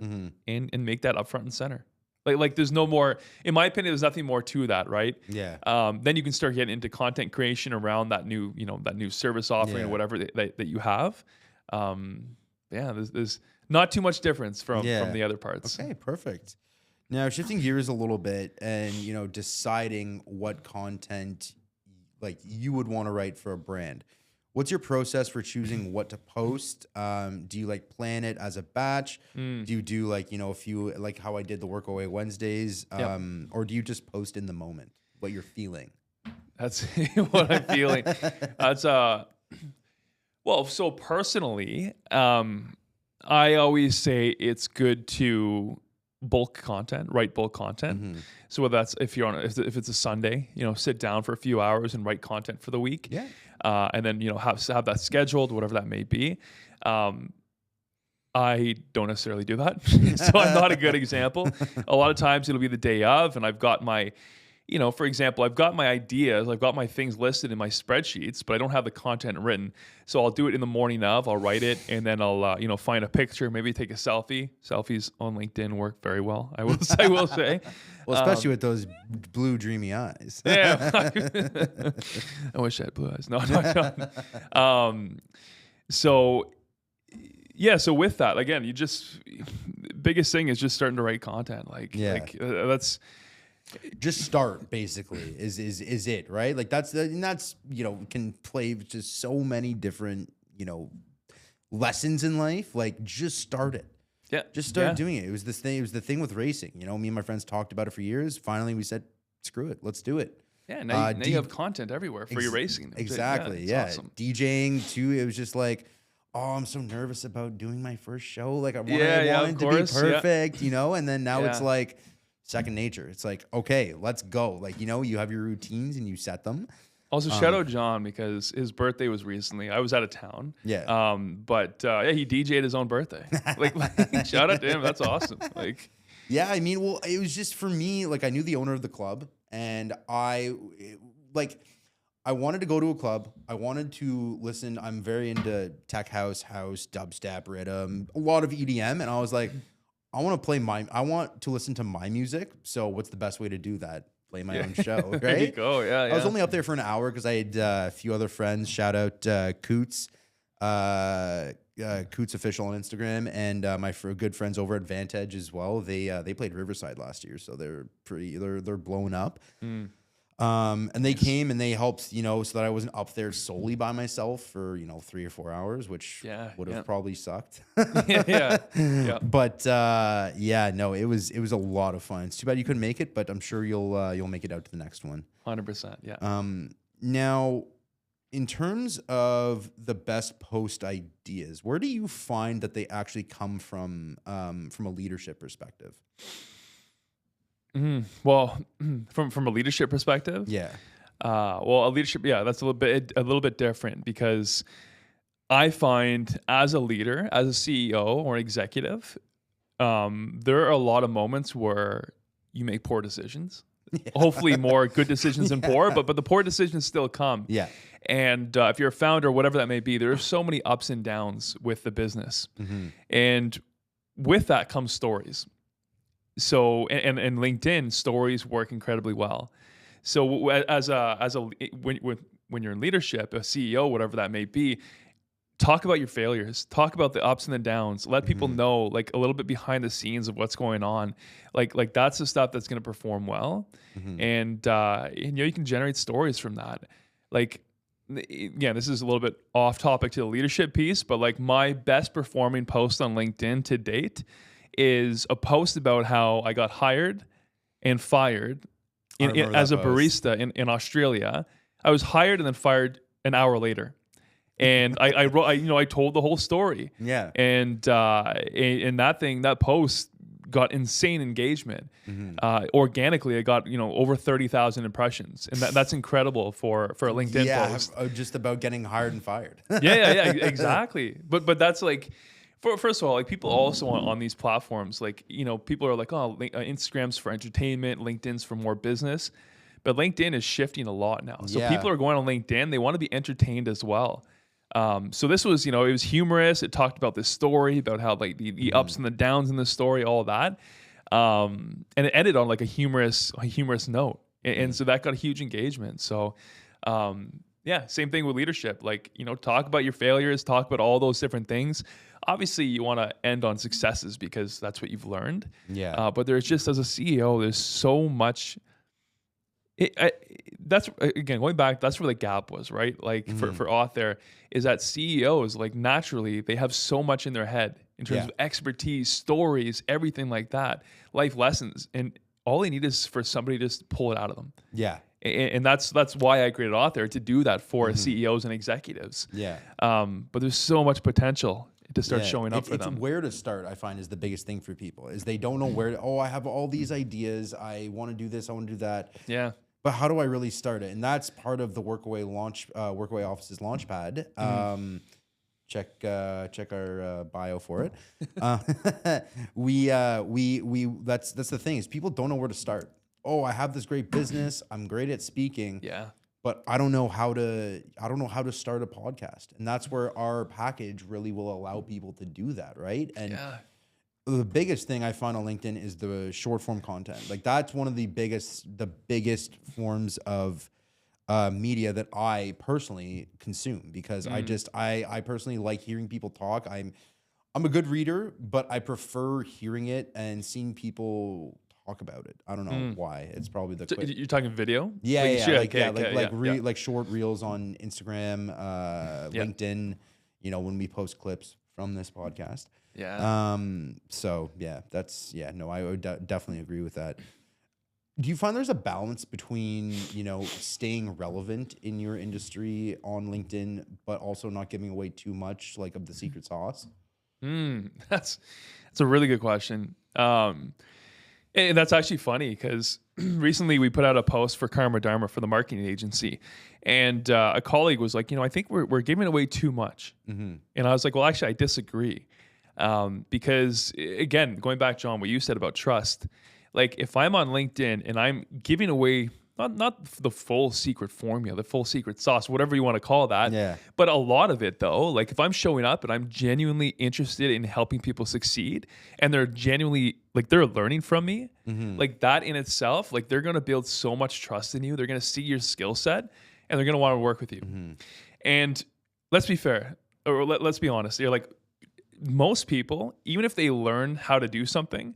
and make that up front and center. Like there's no more, in my opinion, there's nothing more to that, right? Then you can start getting into content creation around that new, that new service offering or whatever that you have. There's not too much difference from the other parts. Okay, perfect. Now shifting gears a little bit and, deciding what content like you would want to write for a brand. What's your process for choosing what to post? Do you like plan it as a batch? Do you do like, a few, like how I did the WorkAway Wednesdays? Or do you just post in the moment what you're feeling? That's what I'm feeling. That's well, so personally, I always say it's good to write bulk content. So whether that's if it's a Sunday, sit down for a few hours and write content for the week. And then, have that scheduled, whatever that may be. I don't necessarily do that. So I'm not a good example. A lot of times it'll be the day of, and I've got my, for example, I've got my ideas, I've got my things listed in my spreadsheets, but I don't have the content written. So I'll do it in the morning of, I'll write it, and then I'll, find a picture, maybe take a selfie. Selfies on LinkedIn work very well, I will say. Well, especially with those blue, dreamy eyes. Yeah. I wish I had blue eyes. No. So with that, again, biggest thing is just starting to write content. That's just start, basically, is it, right? Like that's can play just so many different, lessons in life. Like just start it. Yeah. Just start doing it. It was the thing with racing. Me and my friends talked about it for years. Finally, we said, screw it. Let's do it. Yeah. Now you have content everywhere for your racing. Exactly. Yeah. Awesome. DJing too. It was just like, oh, I'm so nervous about doing my first show. Like I wanted to be perfect, and then now it's like second nature. It's like, okay, let's go. Like, you have your routines and you set them. Also, shout out John because his birthday was recently. I was out of town. Yeah. But he DJ'd his own birthday. Like shout out to him. That's awesome. Like, yeah. I mean, well, it was just for me. Like, I knew the owner of the club, and I wanted to go to a club. I wanted to listen. I'm very into tech house, dubstep, rhythm, a lot of EDM, and I was like, I want to listen to my music. So, what's the best way to do that? play my own show, right? There you go. Yeah, I was only up there for an hour because I had a few other friends. Shout out Coots, Coots Official on Instagram, and my good friends over at Vantage as well. They played Riverside last year, so they're blown up. And they came and they helped, so that I wasn't up there solely by myself for 3 or 4 hours, which would have probably sucked. yeah. But no, it was a lot of fun. It's too bad you couldn't make it, but I'm sure you'll make it out to the next one. 100%. Yeah. Now, in terms of the best post ideas, where do you find that they actually come from a leadership perspective? Well, from a leadership perspective, a leadership, that's a little bit different, because I find as a leader, as a CEO or executive, there are a lot of moments where you make poor decisions. Hopefully more good decisions than poor, but the poor decisions still come. Yeah. And if you're a founder, whatever that may be, there are so many ups and downs with the business. And with that comes stories. So, and LinkedIn, stories work incredibly well. So when you're in leadership, a CEO, whatever that may be, talk about your failures, talk about the ups and the downs, let people know like a little bit behind the scenes of what's going on. Like that's the stuff that's going to perform well. And you can generate stories from that. Like, again, this is a little bit off topic to the leadership piece, but like my best performing post on LinkedIn to date is a post about how I got hired and fired as a barista in Australia. I was hired and then fired an hour later. And I wrote, I told the whole story. Yeah. And that post got insane engagement. Organically, I got, over 30,000 impressions. And that's incredible for a LinkedIn post. Yeah, just about getting hired and fired. Yeah, exactly. But that's like, first of all, like people also on these platforms, like, people are like, oh, Instagram's for entertainment, LinkedIn's for more business. But LinkedIn is shifting a lot now. So people are going on LinkedIn, they want to be entertained as well. So this was, it was humorous. It talked about this story, about how like the ups and the downs in the story, all that. And it ended on like a humorous note. And so that got a huge engagement. So, same thing with leadership. Like, talk about your failures, talk about all those different things. Obviously, you want to end on successes because that's what you've learned. Yeah. But there's just, as a CEO, there's so much. That's, again, going back, that's where the gap was, right? Like for Authare, is that CEOs, like naturally, they have so much in their head in terms of expertise, stories, everything like that, life lessons. And all they need is for somebody to just pull it out of them. Yeah. And that's why I created Authare, to do that for CEOs and executives. Yeah. But there's so much potential to start showing up for them. It's where to start, I find, is the biggest thing for people, is they don't know where to, I have all these ideas. I want to do this. I want to do that. Yeah. But how do I really start it? And that's part of the WorkAway Offices Launchpad. Check our bio for it. That's the thing, is people don't know where to start. Oh, I have this great business. I'm great at speaking. Yeah. But I don't know how to start a podcast. And that's where our package really will allow people to do that, right? And the biggest thing I find on LinkedIn is the short form content. Like that's one of the biggest forms of media that I personally consume, because I personally like hearing people talk. I'm a good reader, but I prefer hearing it and seeing people talk about it. I don't know why. It's probably the quick. You're talking video? Like short reels on Instagram, LinkedIn, when we post clips from this podcast. Yeah. I would definitely agree with that. Do you find there's a balance between, staying relevant in your industry on LinkedIn, but also not giving away too much like of the secret sauce? That's a really good question. And that's actually funny, because recently we put out a post for Karma Dharma for the marketing agency, and a colleague was like, I think we're giving away too much. And I was like, well, actually, I disagree. Because again, going back, John, what you said about trust, like if I'm on LinkedIn and I'm giving away not the full secret formula, the full secret sauce, whatever you want to call that. Yeah. But a lot of it though, like if I'm showing up and I'm genuinely interested in helping people succeed and they're genuinely like they're learning from me, like that in itself, like they're going to build so much trust in you. They're going to see your skill set and they're going to want to work with you. And let's be fair, or let's be honest. You're like most people, even if they learn how to do something,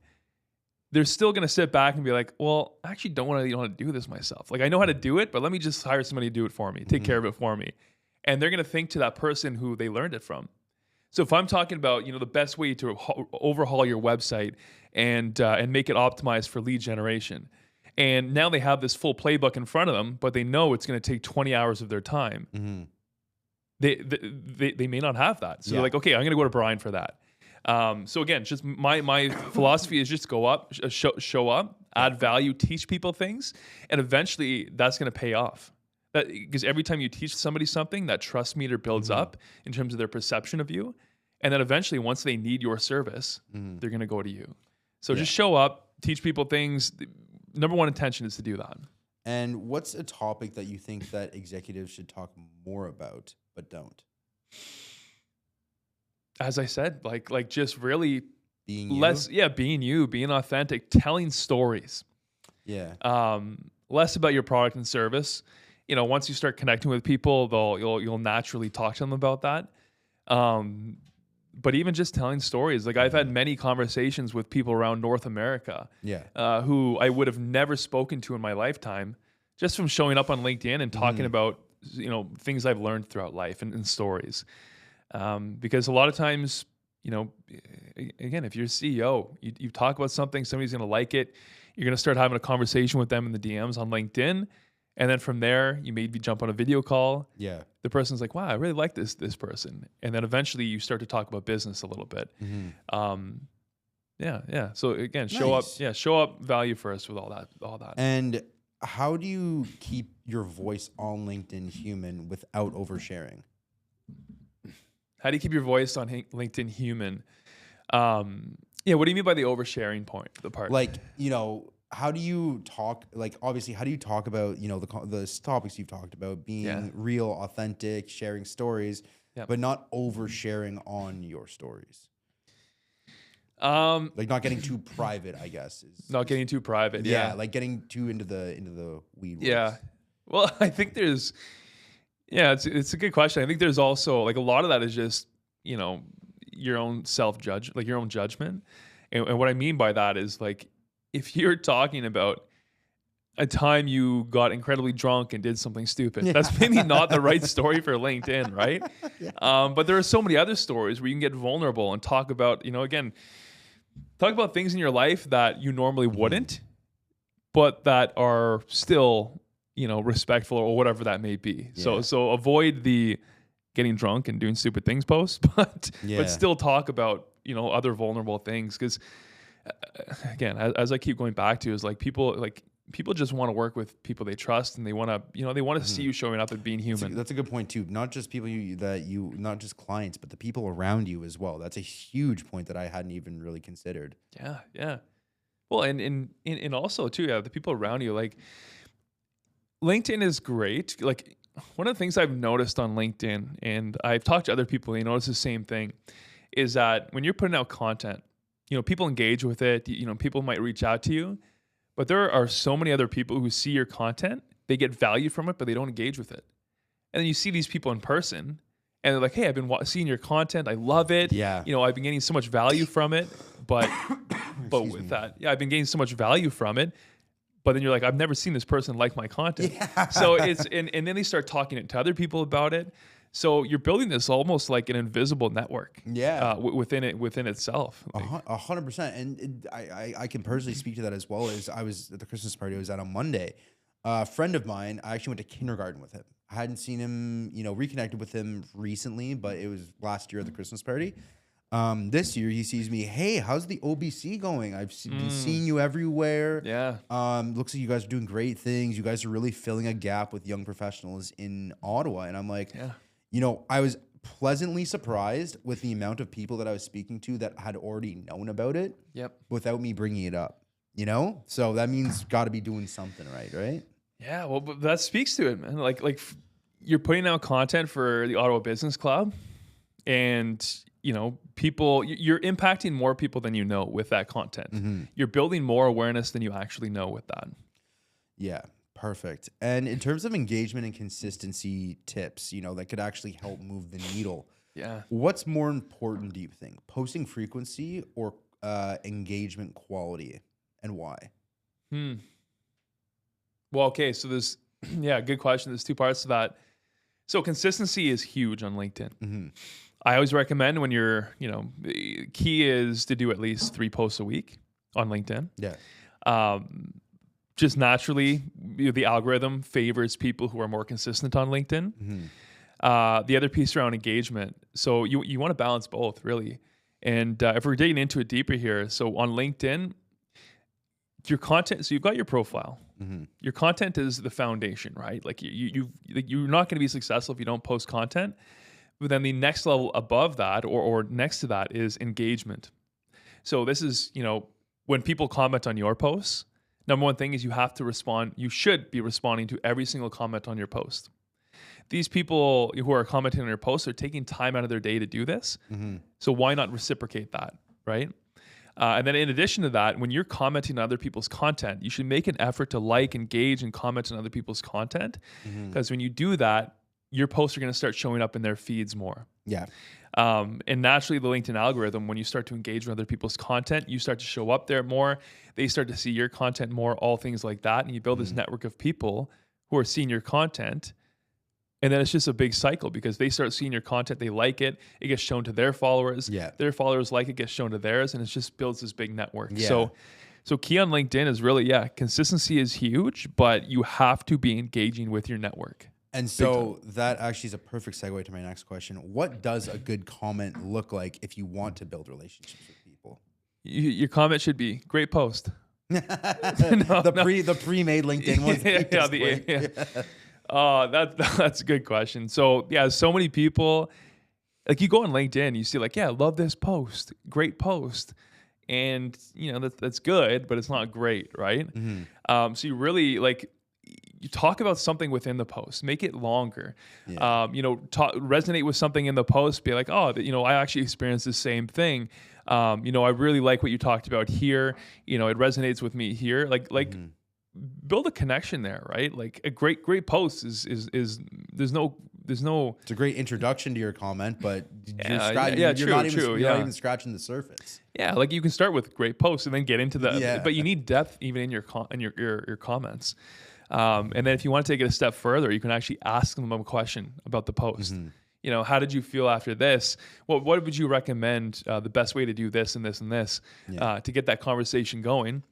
they're still going to sit back and be like, well, I actually don't want to do this myself. Like I know how to do it, but let me just hire somebody to do it for me, take care of it for me. And they're going to think to that person who they learned it from. So if I'm talking about, the best way to overhaul your website and make it optimized for lead generation, and now they have this full playbook in front of them, but they know it's going to take 20 hours of their time. They may not have that. So they're like, okay, I'm going to go to Brian for that. So again, just my philosophy is just go up, show up, add value, teach people things, and eventually that's going to pay off. Because every time you teach somebody something, that trust meter builds up in terms of their perception of you, and then eventually, once they need your service, they're going to go to you. So just show up, teach people things. The number one intention is to do that. And what's a topic that you think that executives should talk more about but don't? As I said, like just really Being you? being you, being authentic, telling stories. Yeah. Less about your product and service. Once you start connecting with people, you'll naturally talk to them about that. But even just telling stories, like I've had many conversations with people around North America, who I would have never spoken to in my lifetime, just from showing up on LinkedIn and talking about things I've learned throughout life and stories. Because a lot of times, again, if you're a CEO, you talk about something, somebody's going to like it. You're going to start having a conversation with them in the DMs on LinkedIn. And then from there, you maybe jump on a video call. Yeah. The person's like, wow, I really like this person. And then eventually you start to talk about business a little bit. Yeah. So again, show up value first with all that. And how do you keep your voice on LinkedIn human without oversharing? How do you keep your voice on LinkedIn human? What do you mean by the oversharing part? Like, how do you talk, like, obviously, how do you talk about, the topics you've talked about, being real, authentic, sharing stories, but not oversharing on your stories? Like not getting too private, I guess. Getting too private. Yeah. Like getting too into the weed. Yeah. Well, I think there's, it's a good question. I think there's also like a lot of that is just, your own like your own judgment. And what I mean by that is like, if you're talking about a time you got incredibly drunk and did something stupid, that's maybe not the right story for LinkedIn, right? But there are so many other stories where you can get vulnerable and talk about, talk about things in your life that you normally wouldn't, but that are still, respectful or whatever that may be. Yeah. So avoid the getting drunk and doing stupid things post, but still talk about, other vulnerable things. Because again, as I keep going back to, is like people just want to work with people they trust, and they want to, see you showing up and being human. That's a good point too. Not just people not just clients, but the people around you as well. That's a huge point that I hadn't even really considered. Yeah. Well, and also too, the people around you, like LinkedIn is great. Like one of the things I've noticed on LinkedIn, and I've talked to other people, they notice the same thing, is that when you're putting out content, people engage with it, people might reach out to you, but there are so many other people who see your content, they get value from it, but they don't engage with it. And then you see these people in person and they're like, hey, I've been seeing your content. I love it. Yeah. I've been getting so much value from it, but with that, I've been getting so much value from it. But then you're like, I've never seen this person like my content. Yeah. So it's, and then they start talking to other people about it. So you're building this almost like an invisible network. Yeah. Within itself. 100%. And I can personally speak to that as well. As I was at the Christmas party I was at on Monday. A friend of mine, I actually went to kindergarten with him. I hadn't seen him, reconnected with him recently, but it was last year at the Christmas party. This year he sees me, hey, how's the OBC going? I've been seeing you everywhere. Yeah. Looks like you guys are doing great things. You guys are really filling a gap with young professionals in Ottawa. And I'm like, I was pleasantly surprised with the amount of people that I was speaking to that had already known about it. Yep. Without me bringing it up, So that means got to be doing something right? Yeah, well, but that speaks to it, man. You're putting out content for the Ottawa Business Club, and people, you're impacting more people than you know with that content. Mm-hmm. You're building more awareness than you actually know with that. Yeah, perfect. And in terms of engagement and consistency tips, that could actually help move the needle. Yeah. What's more important, do you think? Posting frequency or engagement quality, and why? Well, okay, so there's, good question. There's two parts to that. So consistency is huge on LinkedIn. Mm-hmm. I always recommend when you're, key is to do at least 3 posts a week on LinkedIn. Yeah. Just naturally, the algorithm favors people who are more consistent on LinkedIn. Mm-hmm. The other piece around engagement. So you want to balance both, really. And if we're digging into it deeper here, so on LinkedIn, your content, so you've got your profile. Mm-hmm. Your content is the foundation, right? Like you're not going to be successful if you don't post content. But then the next level above that or next to that is engagement. So this is, when people comment on your posts, number one thing is you have to respond. You should be responding to every single comment on your post. These people who are commenting on your posts are taking time out of their day to do this. Mm-hmm. So why not reciprocate that, right? And then in addition to that, when you're commenting on other people's content, you should make an effort to like, engage, and comment on other people's content. Because when you do that, your posts are going to start showing up in their feeds more. Yeah. And naturally, the LinkedIn algorithm, when you start to engage with other people's content, you start to show up there more. They start to see your content more, all things like that. And you build this network of people who are seeing your content. And then it's just a big cycle because they start seeing your content, they like it, it gets shown to their followers, their followers like it, gets shown to theirs, and it just builds this big network. Yeah. So key on LinkedIn is really, consistency is huge, but you have to be engaging with your network. And so that actually is a perfect segue to my next question. What does a good comment look like if you want to build relationships with people? Your comment should be, great post. The pre-made LinkedIn ones. That's a good question. So so many people, like you go on LinkedIn, you see love this post, great post. And that's good, but it's not great, right? Mm-hmm. So you really you talk about something within the post, make it longer, resonate with something in the post, be like, I actually experienced the same thing. I really like what you talked about here. It resonates with me here. Build a connection there, right? Like a great post is there's no. It's a great introduction to your comment, but you're not even scratching the surface. Yeah, like you can start with great posts and then get into but you need depth even in your comments. And then if you want to take it a step further, you can actually ask them a question about the post. Mm-hmm. How did you feel after this? What would you recommend the best way to do this and this and this to get that conversation going?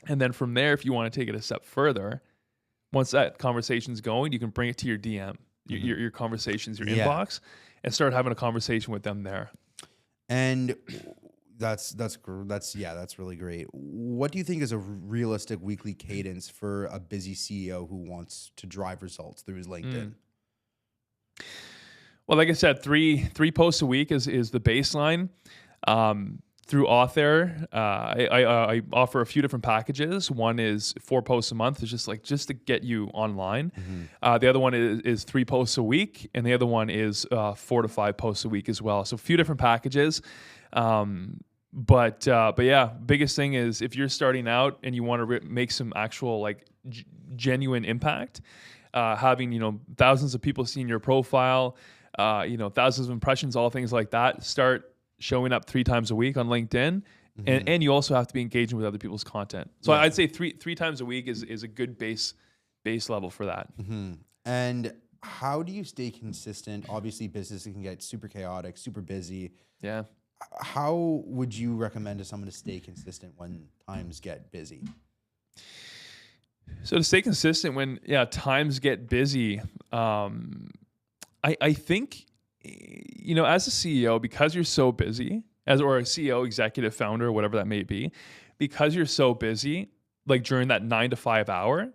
And then from there, if you want to take it a step further, once that conversation's going, you can bring it to your DM, your conversations, your inbox, and start having a conversation with them there. And that's really great. What do you think is a realistic weekly cadence for a busy CEO who wants to drive results through his LinkedIn? Well, like I said, three posts a week is the baseline. Through Authare, I offer a few different packages. One is 4 posts a month. It's just to get you online. Mm-hmm. The other one is 3 posts a week, and the other one is 4 to 5 posts a week as well. So a few different packages. But biggest thing is if you're starting out and you want to make some actual genuine impact, having thousands of people seeing your profile, thousands of impressions, all things like that. Start showing up 3 times a week on LinkedIn, and you also have to be engaging with other people's content. So I'd say three times a week is a good base level for that. Mm-hmm. And how do you stay consistent? Obviously, business can get super chaotic, super busy. Yeah. How would you recommend to someone to stay consistent when times get busy? So to stay consistent when times get busy, I think, as a CEO, because you're so busy, or a CEO, executive, founder, whatever that may be, because you're so busy, during that 9 to 5 hour,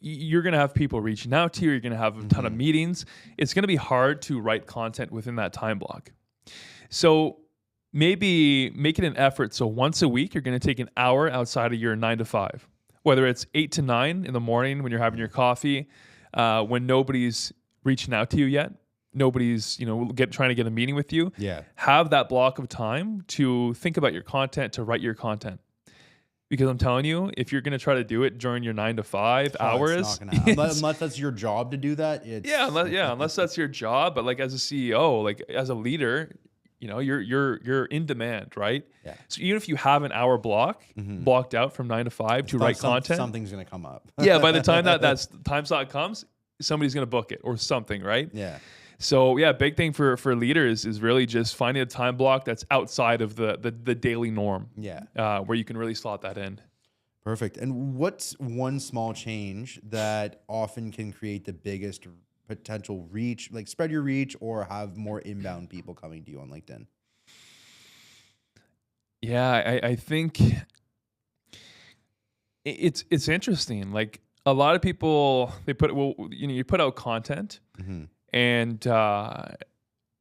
you're going to have people reaching out to you. You're going to have a ton of meetings. It's going to be hard to write content within that time block. So maybe make it an effort. So once a week, you're going to take an hour outside of your 9 to 5. whether it's 8 to 9 in the morning when you're having your coffee, when nobody's reaching out to you yet, nobody's, trying to get a meeting with you. Yeah. Have that block of time to think about your content, to write your content. Because I'm telling you, if you're going to try to do it during your 9 to 5 hours, it's not gonna happen. Unless that's your job to do that. Unless that's your job. But like as a CEO, like as a leader, you're in demand, right? Yeah. So even if you have an hour blocked out from 9 to 5 to write content, something's gonna come up. Yeah, by the time that time slot comes, somebody's gonna book it or something, right? Yeah. So yeah, big thing for leaders is really just finding a time block that's outside of the daily norm. Yeah. Where you can really slot that in. Perfect. And what's one small change that often can create the biggest potential reach, like spread your reach or have more inbound people coming to you on LinkedIn? Yeah, I think it's interesting. Like a lot of people, you put out content and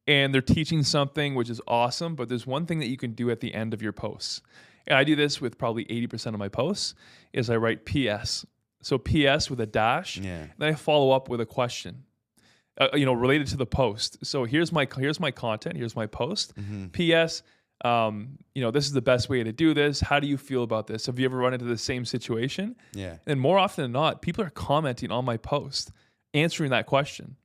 they're teaching something, which is awesome. But there's one thing that you can do at the end of your posts. And I do this with probably 80% of my posts is I write PS. So PS with a dash. Yeah. Then I follow up with a question. Related to the post. So here's my content. Here's my post. P.S. This is the best way to do this. How do you feel about this? Have you ever run into the same situation? Yeah. And more often than not, people are commenting on my post, answering that question.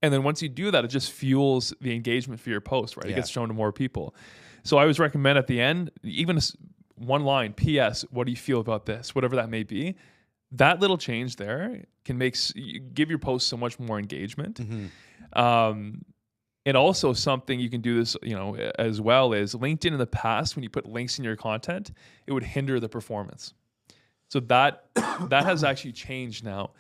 And then once you do that, it just fuels the engagement for your post, right? Yeah. It gets shown to more people. So I always recommend at the end, even one line, P.S. What do you feel about this? Whatever that may be. That little change there can give your post so much more engagement. And also something you can do this, as well is LinkedIn in the past, when you put links in your content, it would hinder the performance. So that has actually changed now.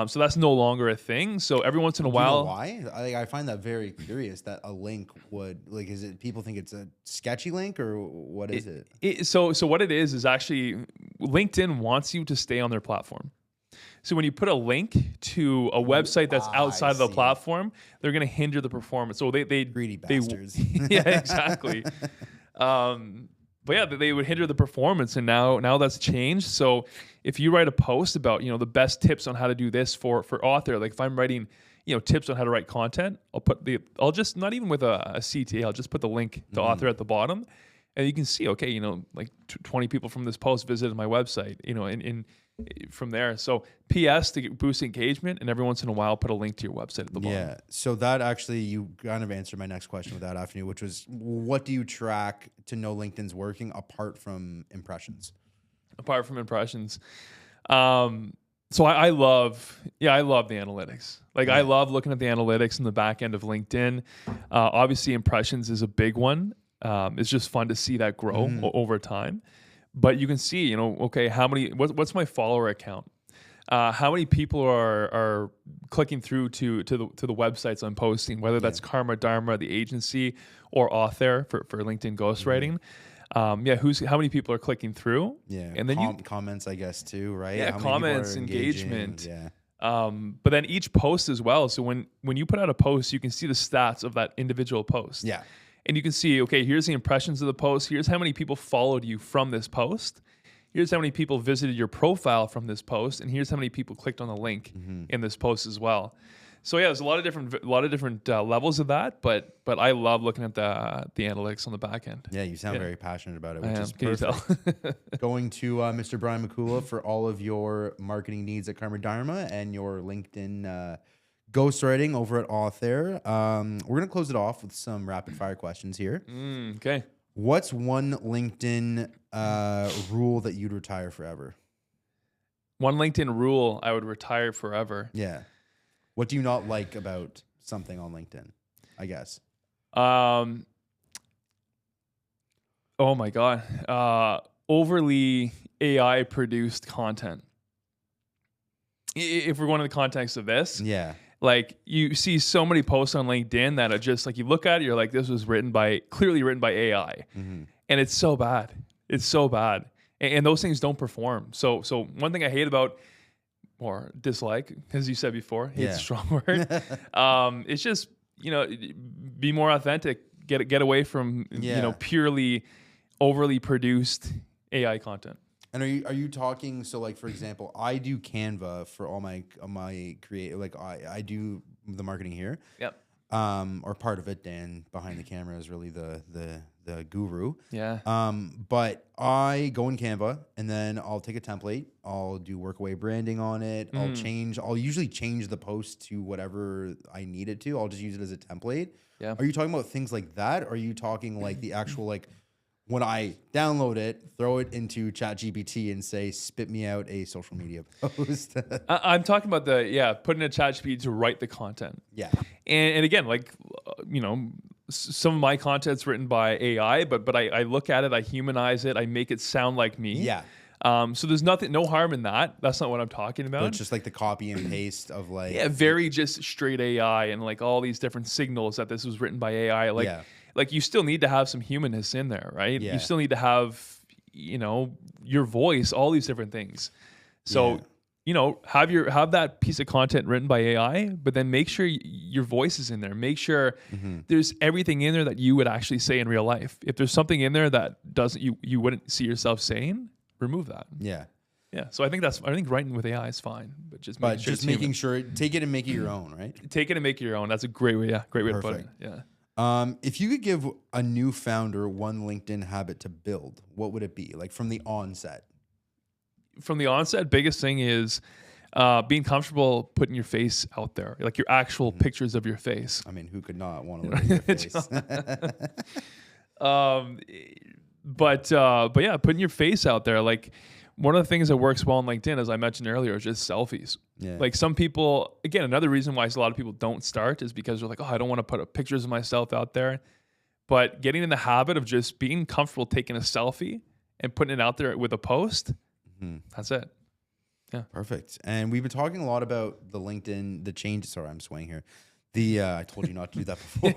So that's no longer a thing. So every once in a while, do you know why? I find that very curious that a link would is it people think it's a sketchy link or what is it? So what it is actually LinkedIn wants you to stay on their platform. So when you put a link to a website that's outside of the platform, they're going to hinder the performance. So they greedy bastards. Yeah, exactly. But yeah, they would hinder the performance, and now that's changed. So if you write a post about the best tips on how to do this for Authare, like if I'm writing tips on how to write content, I'll just not even with a CTA, I'll just put the link to Authare at the bottom, and you can see 20 people from this post visited my website, in from there. So PS to boost engagement, and every once in a while put a link to your website at the bottom. Yeah. So that actually, you kind of answered my next question with that after you, which was, what do you track to know LinkedIn's working apart from impressions? Apart from impressions. So I love the analytics. I love looking at the analytics in the back end of LinkedIn. Obviously impressions is a big one. It's just fun to see that grow over time. But you can see, what's my follower account? How many people are clicking through to the websites I'm posting, whether that's Karma Dharma, the agency, or Authare for LinkedIn ghostwriting. How many people are clicking through? Yeah, and then comments, I guess too, right? Yeah, comments, engagement. Yeah. But then each post as well. So when you put out a post, you can see the stats of that individual post. Yeah. And you can see, here's the impressions of the post. Here's how many people followed you from this post. Here's how many people visited your profile from this post. And here's how many people clicked on the link in this post as well. So yeah, there's a lot of different levels of that. But I love looking at the analytics on the back end. Yeah, you sound very passionate about it, which is Can perfect. You tell? Going to Mr. Brian Mikula for all of your marketing needs at Karma Dharma and your LinkedIn ghostwriting over at Authare. We're going to close it off with some rapid fire questions here. Okay. What's one LinkedIn rule that you'd retire forever? One LinkedIn rule I would retire forever. Yeah. What do you not like about something on LinkedIn, I guess? Oh my God. Overly AI produced content. If we're going in the context of this. Yeah. Like you see so many posts on LinkedIn that are just like, you look at it, you're like, this was clearly written by AI. And it's so bad. It's so bad. And those things don't perform. So one thing I hate about, or dislike, as you said before, hate's a strong word. It's just, be more authentic, get away from, purely overly produced AI content. And are you talking, so like, for example, I do Canva for all my create, like I do the marketing here. Yep. Or part of it. Dan behind the camera is really the guru. Yeah. But I go in Canva and then I'll take a template. I'll do WorkAway branding on it. I'll usually change the post to whatever I need it to. I'll just use it as a template. Yeah. Are you talking about things like that? Or are you talking like the actual, like, when I download it, throw it into ChatGPT and say, spit me out a social media post? I'm talking about putting a ChatGPT to write the content. Yeah. And again, like, some of my content's written by AI, but I look at it, I humanize it, I make it sound like me. Yeah. So there's no harm in that. That's not what I'm talking about. But it's just like the copy and paste of like... Yeah, very just straight AI and like all these different signals that this was written by AI. Like you still need to have some humanness in there, right? Yeah. You still need to have, your voice, all these different things. So, have that piece of content written by AI, but then make sure your voice is in there. Make sure there's everything in there that you would actually say in real life. If there's something in there that you wouldn't see yourself saying, remove that. Yeah. Yeah. So I think writing with AI is fine, but just making sure take it and make it your own, right? Take it and make it your own. That's a great way. Yeah. Great way to put it. Yeah. If you could give a new founder one LinkedIn habit to build, what would it be? Like from the onset? From the onset, biggest thing is being comfortable putting your face out there, like your actual pictures of your face. I mean, who could not want to look at your face? But yeah, putting your face out there. Like one of the things that works well on LinkedIn, as I mentioned earlier, is just selfies. Yeah. Like some people, again, another reason why a lot of people don't start is because they're like, oh, I don't want to put up pictures of myself out there. But getting in the habit of just being comfortable taking a selfie and putting it out there with a post, that's it. Yeah. Perfect. And we've been talking a lot about the LinkedIn, the change. Sorry, I'm swaying here. I told you not to do that before.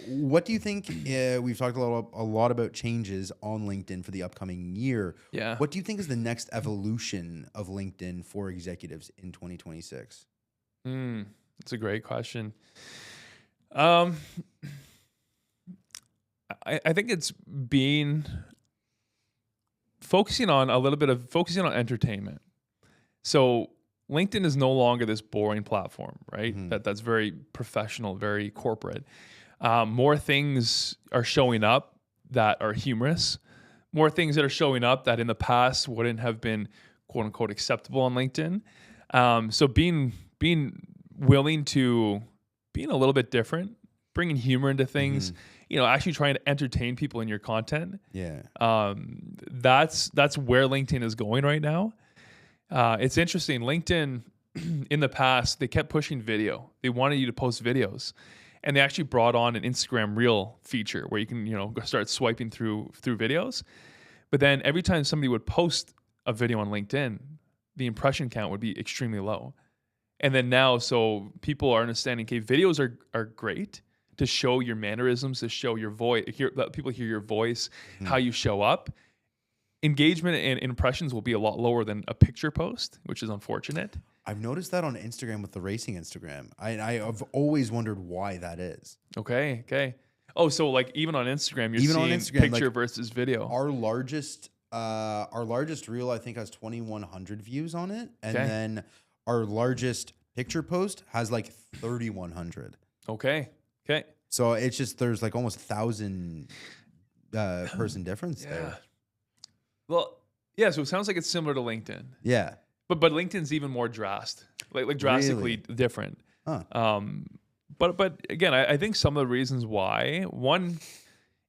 What do you think? We've talked a lot about changes on LinkedIn for the upcoming year. Yeah. What do you think is the next evolution of LinkedIn for executives in 2026? That's a great question. I think it's focusing on entertainment. So LinkedIn is no longer this boring platform, right? That's very professional, very corporate. More things are showing up that are humorous. More things that are showing up that in the past wouldn't have been quote unquote acceptable on LinkedIn. So being willing to being a little bit different, bringing humor into things, actually trying to entertain people in your content. Yeah. That's where LinkedIn is going right now. It's interesting. LinkedIn in the past, they kept pushing video. They wanted you to post videos, and they actually brought on an Instagram Reel feature where you can, start swiping through videos. But then every time somebody would post a video on LinkedIn, the impression count would be extremely low. And then now, so people are understanding, okay, videos are great to show your mannerisms, to show your voice, let people hear your voice, how you show up. Engagement and impressions will be a lot lower than a picture post, which is unfortunate. I've noticed that on Instagram with the racing Instagram. I've always wondered why that is. Okay. Oh, so like even on Instagram, you're seeing picture versus video. Our largest reel, I think, has 2,100 views on it. And then our largest picture post has like 3,100. Okay. So it's just, there's like almost 1,000 person difference there. Well, yeah, so it sounds like it's similar to LinkedIn. Yeah. But LinkedIn's even more like drastically different. Huh. But again, I think some of the reasons why, one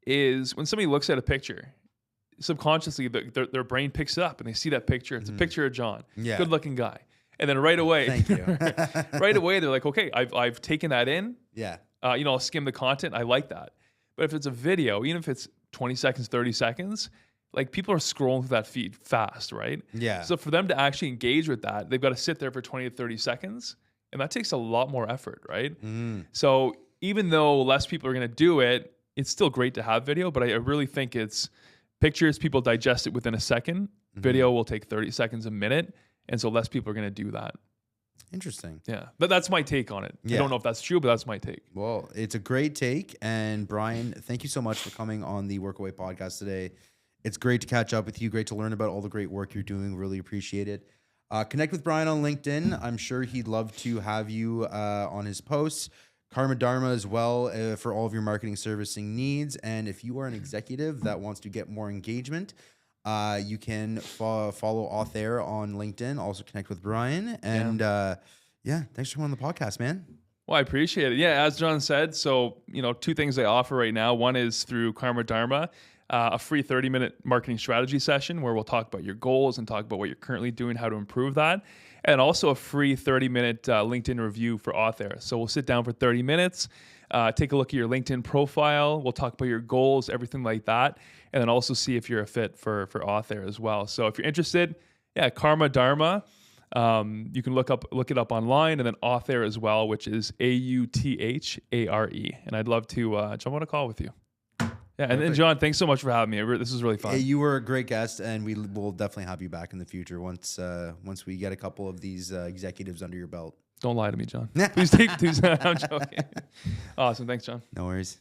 is when somebody looks at a picture, subconsciously their brain picks it up and they see that picture. It's a picture of John, good looking guy. And then right away, thank you. Right away, they're like, okay, I've taken that in. Yeah. I'll skim the content. I like that. But if it's a video, even if it's 20 seconds, 30 seconds, like people are scrolling through that feed fast, right? Yeah. So for them to actually engage with that, they've got to sit there for 20 to 30 seconds. And that takes a lot more effort, right? So even though less people are going to do it, it's still great to have video. But I really think it's pictures, people digest it within a second. Video will take 30 seconds, a minute. And so less people are going to do that. Interesting. Yeah. But that's my take on it. I don't know if that's true, but that's my take. Well, it's a great take. And Brian, thank you so much for coming on the WorkAway podcast today. It's great to catch up with you. Great to learn about all the great work you're doing. Really appreciate it. Connect with Brian on LinkedIn. I'm sure he'd love to have you on his posts. Karma Dharma as well for all of your marketing servicing needs. And if you are an executive that wants to get more engagement, you can follow Authare on LinkedIn. Also connect with Brian. And thanks for coming on the podcast, man. Well, I appreciate it. Yeah, as John said, so, two things I offer right now. One is through Karma Dharma, a free 30-minute marketing strategy session where we'll talk about your goals and talk about what you're currently doing, how to improve that. And also a free 30-minute LinkedIn review for Authare. So we'll sit down for 30 minutes, take a look at your LinkedIn profile. We'll talk about your goals, everything like that. And then also see if you're a fit for Authare as well. So if you're interested, Karma Dharma. You can look it up online, and then Authare as well, which is AUTHARE. And I'd love to jump on a call with you. Yeah, and then John, thanks so much for having me. This was really fun. Hey, you were a great guest, and we will definitely have you back in the future once we get a couple of these executives under your belt. Don't lie to me, John. Please. I'm joking. Awesome. Thanks, John. No worries.